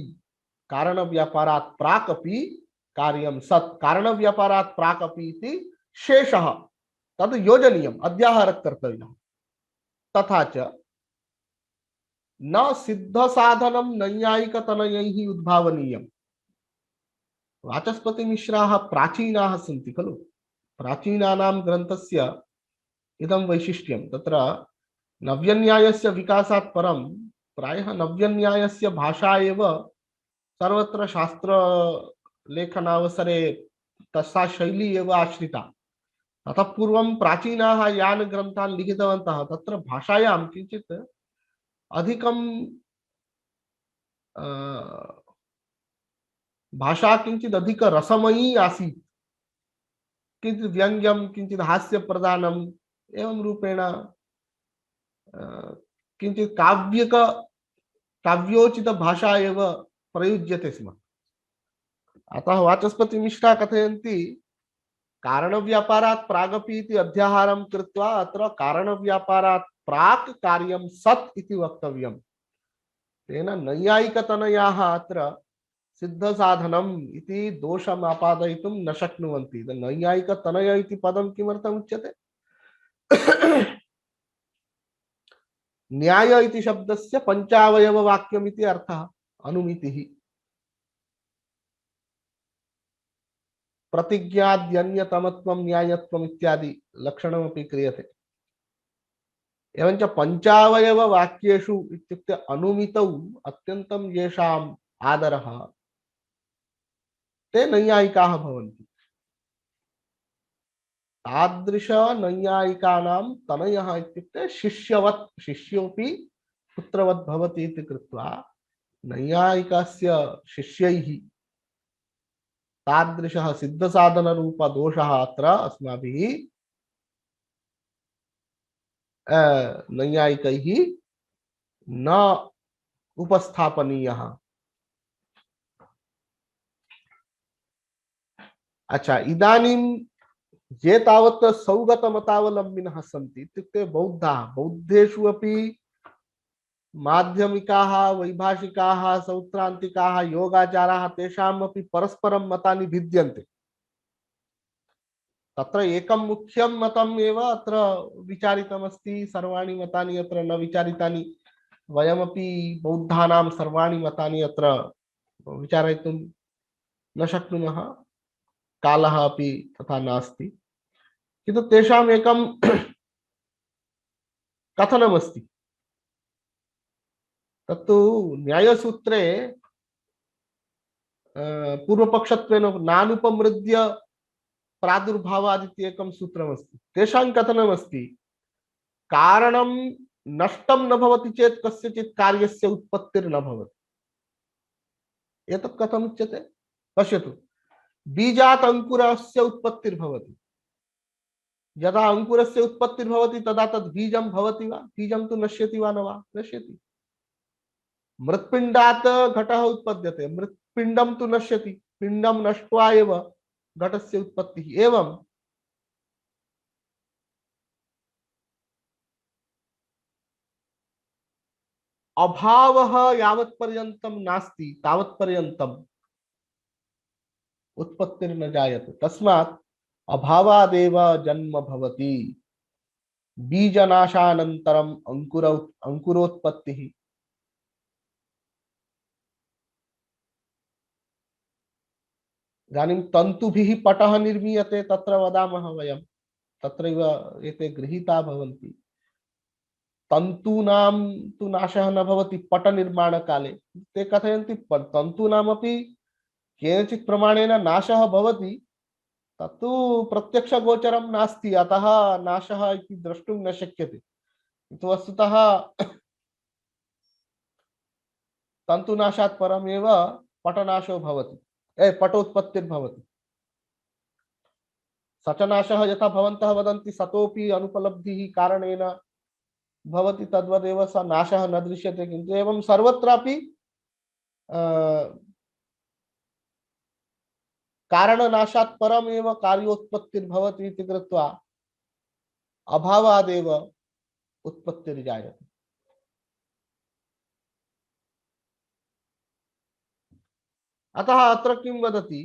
कार्यं सत् कारणव्यापारात् प्राक् अपि इति शेषः तद् योजनीयम्, अध्याहारः कर्तव्यः। तथा च न सिद्धसाधनं नैयायिकतनयैः उद्भावनीयम्। वाचस्पतिमिश्राः प्राचीनाः सन्ति खलु। प्राचीनानां ग्रन्थस्य इदं वैशिष्ट्यं, तत्र नव्यन्यायस्य विकासात् परं प्रायः नव्यन्यायस्य भाषा एव सर्वत्र शास्त्रलेखनावसरे तस्या शैली एव आश्रिता। ततः पूर्वं प्राचीनाः यान् ग्रन्थान् लिखितवन्तः तत्र भाषायां किञ्चित् अधिकं भाषा किञ्चित् अधिक रसमयी आसीत्। किञ्चित् व्यङ्ग्यं, किञ्चित् हास्यप्रधानम् एवं रूपेण किञ्चित् काव्योचित भाषा एव प्रयुज्यते स्म। अतः वाचस्पतिमिश्रा कथयन्ति कारणव्यापारात् प्रागपि इति अध्याहारं कृत्वा अत्र कारणव्यापारात् प्राक् कार्यं सत् इति वक्तव्यम्। तेन नैयायिकतनयाः अत्र सिद्धसाधनम् इति दोषम् आपादयितुं न शक्नुवन्ति। नैयायिकतनय इति पदं किमर्थम् उच्यते? न्याय इति शब्दस्य पञ्चावयववाक्यम् इति अर्थः, अनुमितिः। प्रतिज्ञाद्यन्यतमत्वं न्यायत्वम् इत्यादि लक्षणमपि क्रियते। एवञ्च पञ्चावयव वाक्येषु इत्युक्ते अनुमितौ अत्यन्तं येषाम् आदरः ते नैयायिकाः भवन्ति। तादृश नैयायिकानां तनयः इत्युक्ते शिष्यवत्, शिष्योऽपि पुत्रवत् भवति इति कृत्वा नैयायिकस्य शिष्यैः तादृशः सिद्धसाधनरूपदोषः अत्र अस्माभिः नैयायिकैः न उपस्थापनीयः। अच्छा, इदानीं ये तावत् सौगतमतावलम्बिनः सन्ति इत्युक्ते बौद्धाः, बौद्धेषु अपि माध्यमिकाः, वैभाषिकाः, सौत्रान्तिकाः, योगाचाराः तेषाम् अपि परस्परं मतानि भिद्यन्ते। तत्र एकं मुख्यं मतम् एव अत्र विचारितमस्ति, सर्वाणि मतानि अत्र न विचारितानि। वयमपि बौद्धानां सर्वाणि मतानि अत्र विचारयितुं न शक्नुमः, कालः अपि तथा नास्ति। किन्तु तेषाम् एकं कथनमस्ति, तत्तु न्यायसूत्रे पूर्वपक्षत्वेन नानुपमृद्य प्रादुर्भावादिति एकं सूत्रमस्ति। तेषां कथनमस्ति, कारणं नष्टं न भवति चेत् कस्यचित् कार्यस्य उत्पत्तिर्न भवति। एतत् कथम् उच्यते? पश्यतु, बीजात् अंकुरस्य उत्पत्तिर्भवति। यदा अंकुरस्य उत्पत्तिर्भवति तदा तद् बीजं भवति वा? बीजं तु नश्यति वा न वा? नश्यति। मृत्पिण्डात् घटः उत्पद्यते, मृत्पिण्डं तु नश्यति, पिण्डं नष्ट्वा एव घटस्य उत्पत्तिः। एवं अभावः यावत् पर्यन्तं नास्ति तावत् पर्यन्तं उत्पत्तिर्न जायते। तस्मात् अभावादेव जन्म भवति। बीजनाशानन्तरम् अंकुरोत्पत्तिः। इदानीं तन्तुभिः पटः निर्मीयते, तत्र वदामः वयं, तत्रैव एते गृहीता भवन्ति। तन्तूनां तु नाशः न भवति पटनिर्माणकाले। ते कथयन्ति तन्तूनामपि केनचित् प्रमाणेन नाशः भवति, तत्तु प्रत्यक्षगोचरं नास्ति, अतः नाशः इति द्रष्टुं न शक्यते। किन्तु वस्तुतः तन्तुनाशात् परमेव पटनाशो भवति, पटोत्पत्तिर्भवति। सचनाशः यथा भवन्तः वदन्ति सतोपि अनुपलब्धिः कारणेन भवति, तद्वदेव स नाशः न दृश्यते। किन्तु एवं सर्वत्रापि कारणनाशात् परमेव कार्योत्पत्तिर्भवति इति कृत्वा अभावादेव उत्पत्तिर्जायते। अतः अत्र किं वदति?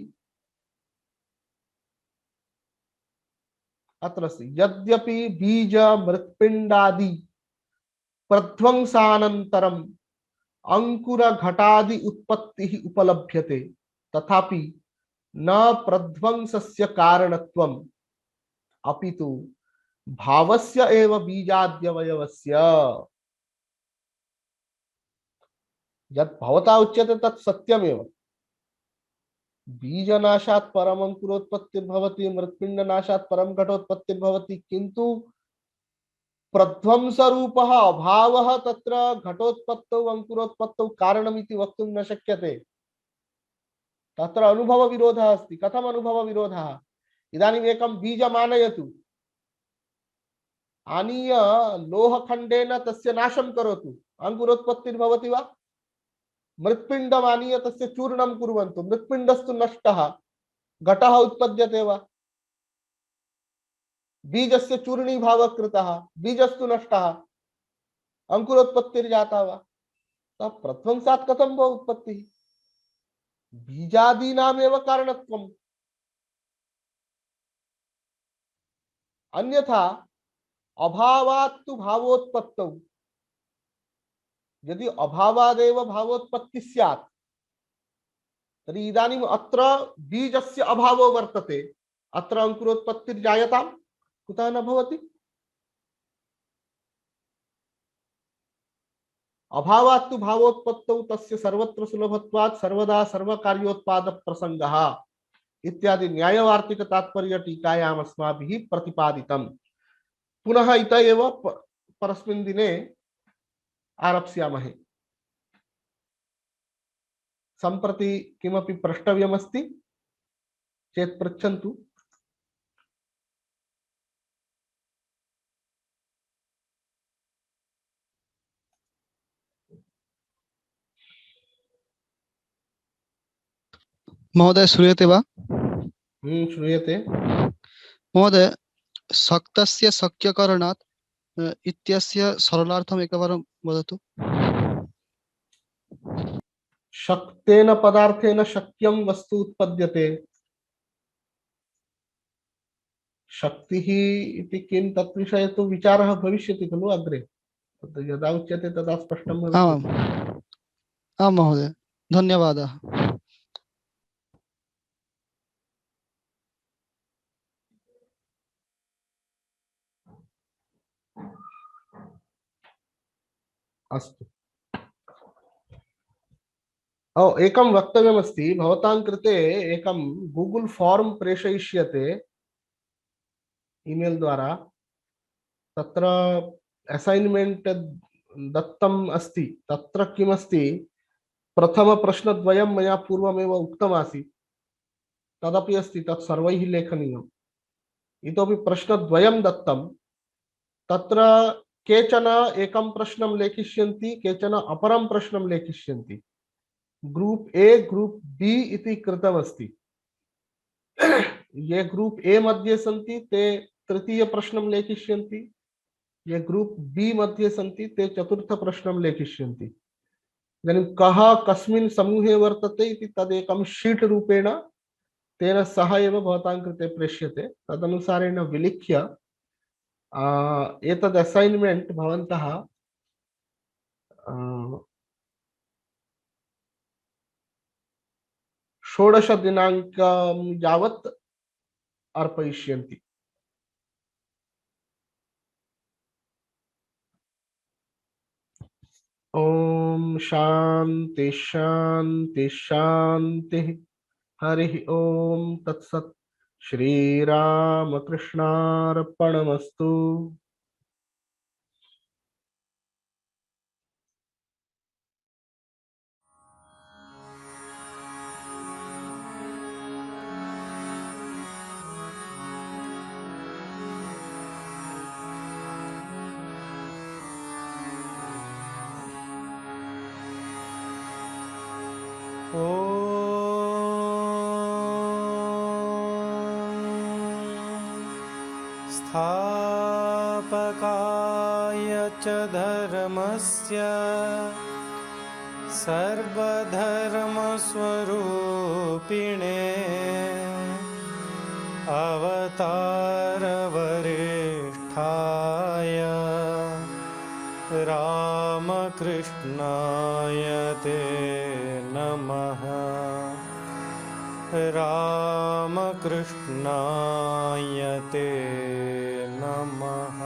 अत्र यद्यपि बीज मृत्पिण्डादि प्रध्वंसानन्तरम् अंकुर घटादि उत्पत्तिः उपलभ्यते, तथापि न प्रध्वंसस्य कारणत्वम् अपितु भावस्य एव बीजाद्यवयवस्य। यत् भवता उच्यते तत् सत्यमेव। बीजनाशात् परम अंकुरोत्पत्तिर्भवति, मृत्पिण्डनाशात् परम घटोत्पत्तिर्भवति, किन्तु प्रध्वंसरूपः अभावः तत्र घटोत्पत्तौ अंकुरोत्पत्तौ कारणमिति वक्तुं न शक्यते। तत्र अनुभवविरोधः अस्ति। कथम् अनुभवविरोधः? इदानीम् एकं बीजम् आनयतु, आनीय लोहखण्डेन तस्य नाशं करोतु, अंकुरोत्पत्तिर्भवति वा? मृत्पिण्डम् आनीय तस्य चूर्णं कुर्वन्तु, मृत्पिण्डस्तु नष्टः, घटः उत्पद्यते वा? बीजस्य चूर्णीभावः कृतः, बीजस्तु नष्टः, अंकुरोत्पत्तिर्जाता वा? तत् प्रध्वंसात् कथं भव उत्पत्तिः? बीजादीनामेव कारणत्वम्। अन्यथा अभावात् तु भावोत्पत्तौ, यदि अभावादेव भावोत्पत्ति स्यात् तर्हि इदानीम् अत्र बीजस्य अभावो वर्तते, अत्र अंकुरोत्पत्तिर्जायताम् कुतः न भवति? अभावात् तु भावोत्पत्तौ तस्य सर्वत्र सुलभत्वात् सर्वदा सर्वकार्योत्पाद प्रसंगः इत्यादि न्यायवार्तिक तात्पर्य टीकायाम् अस्माभिः प्रतिपादितम्। पुनः इत एव परस्मिन् दिने आरप्स्यामहे। सम्प्रति किमपि प्रष्टव्यमस्ति चेत् पृच्छन्तु। महोदय श्रूयते वा? श्रूयते। महोदय शक्तस्य शक्यकरणात् इत्यस्य सरलार्थम् एकवारं वदतु। शक्तेन पदार्थेन शक्यं वस्तु उत्पद्यते। शक्तिः इति किं तद्विषये तु विचारः भविष्यति खलु अग्रे, यदा उच्यते तदा स्पष्टं भविष्यति। आम् आं महोदय, धन्यवादः। अस्तु। एकं वक्तव्यमस्ति, भवतां कृते एकं गूगल फॉर्म प्रेषयिष्यते ईमेल द्वारा। तत्र असाइनमेंट दत्तम् अस्ति। तत्र किमस्ति, प्रथमप्रश्नद्वयं मया पूर्वमेव उक्तमासीत्, तदपि अस्ति, तत् सर्वैः लेखनीयम्। इतोपि प्रश्नद्वयं दत्तं, तत्र केचन एकं प्रश्नं लेखिष्यन्ति, केचन अपरं प्रश्नं लेखिष्यन्ति। ग्रुप ए ग्रुप बी इति कृतमस्ति। ये ग्रुप ए मध्ये सन्ति ते तृतीय प्रश्नं लेखिष्यन्ति, ये ग्रुप बी मध्ये सन्ति ते चतुर्थ प्रश्नं लेखिष्यन्ति। इदानीं कः कस्मिन् समूहे वर्तते इति तदेकं शीट् रूपेण तेन सह एव भवतां कृते प्रेष्यते। तदनुसारेण विलिख्य एतद् असाइनमेंट भवन्तः 16 दिनाङ्कं यावत् अर्पयिष्यन्ति। ओम शांति शांति शांति। हरि ओम तत्सत्। श्री राम कृष्णार्पणमस्तु। स्थापकाय च धर्मस्य सर्वधर्मस्वरूपिणे अवतारवरिष्ठाय रामकृष्णाय ते नमः। रामकृष्णाय ते नमः।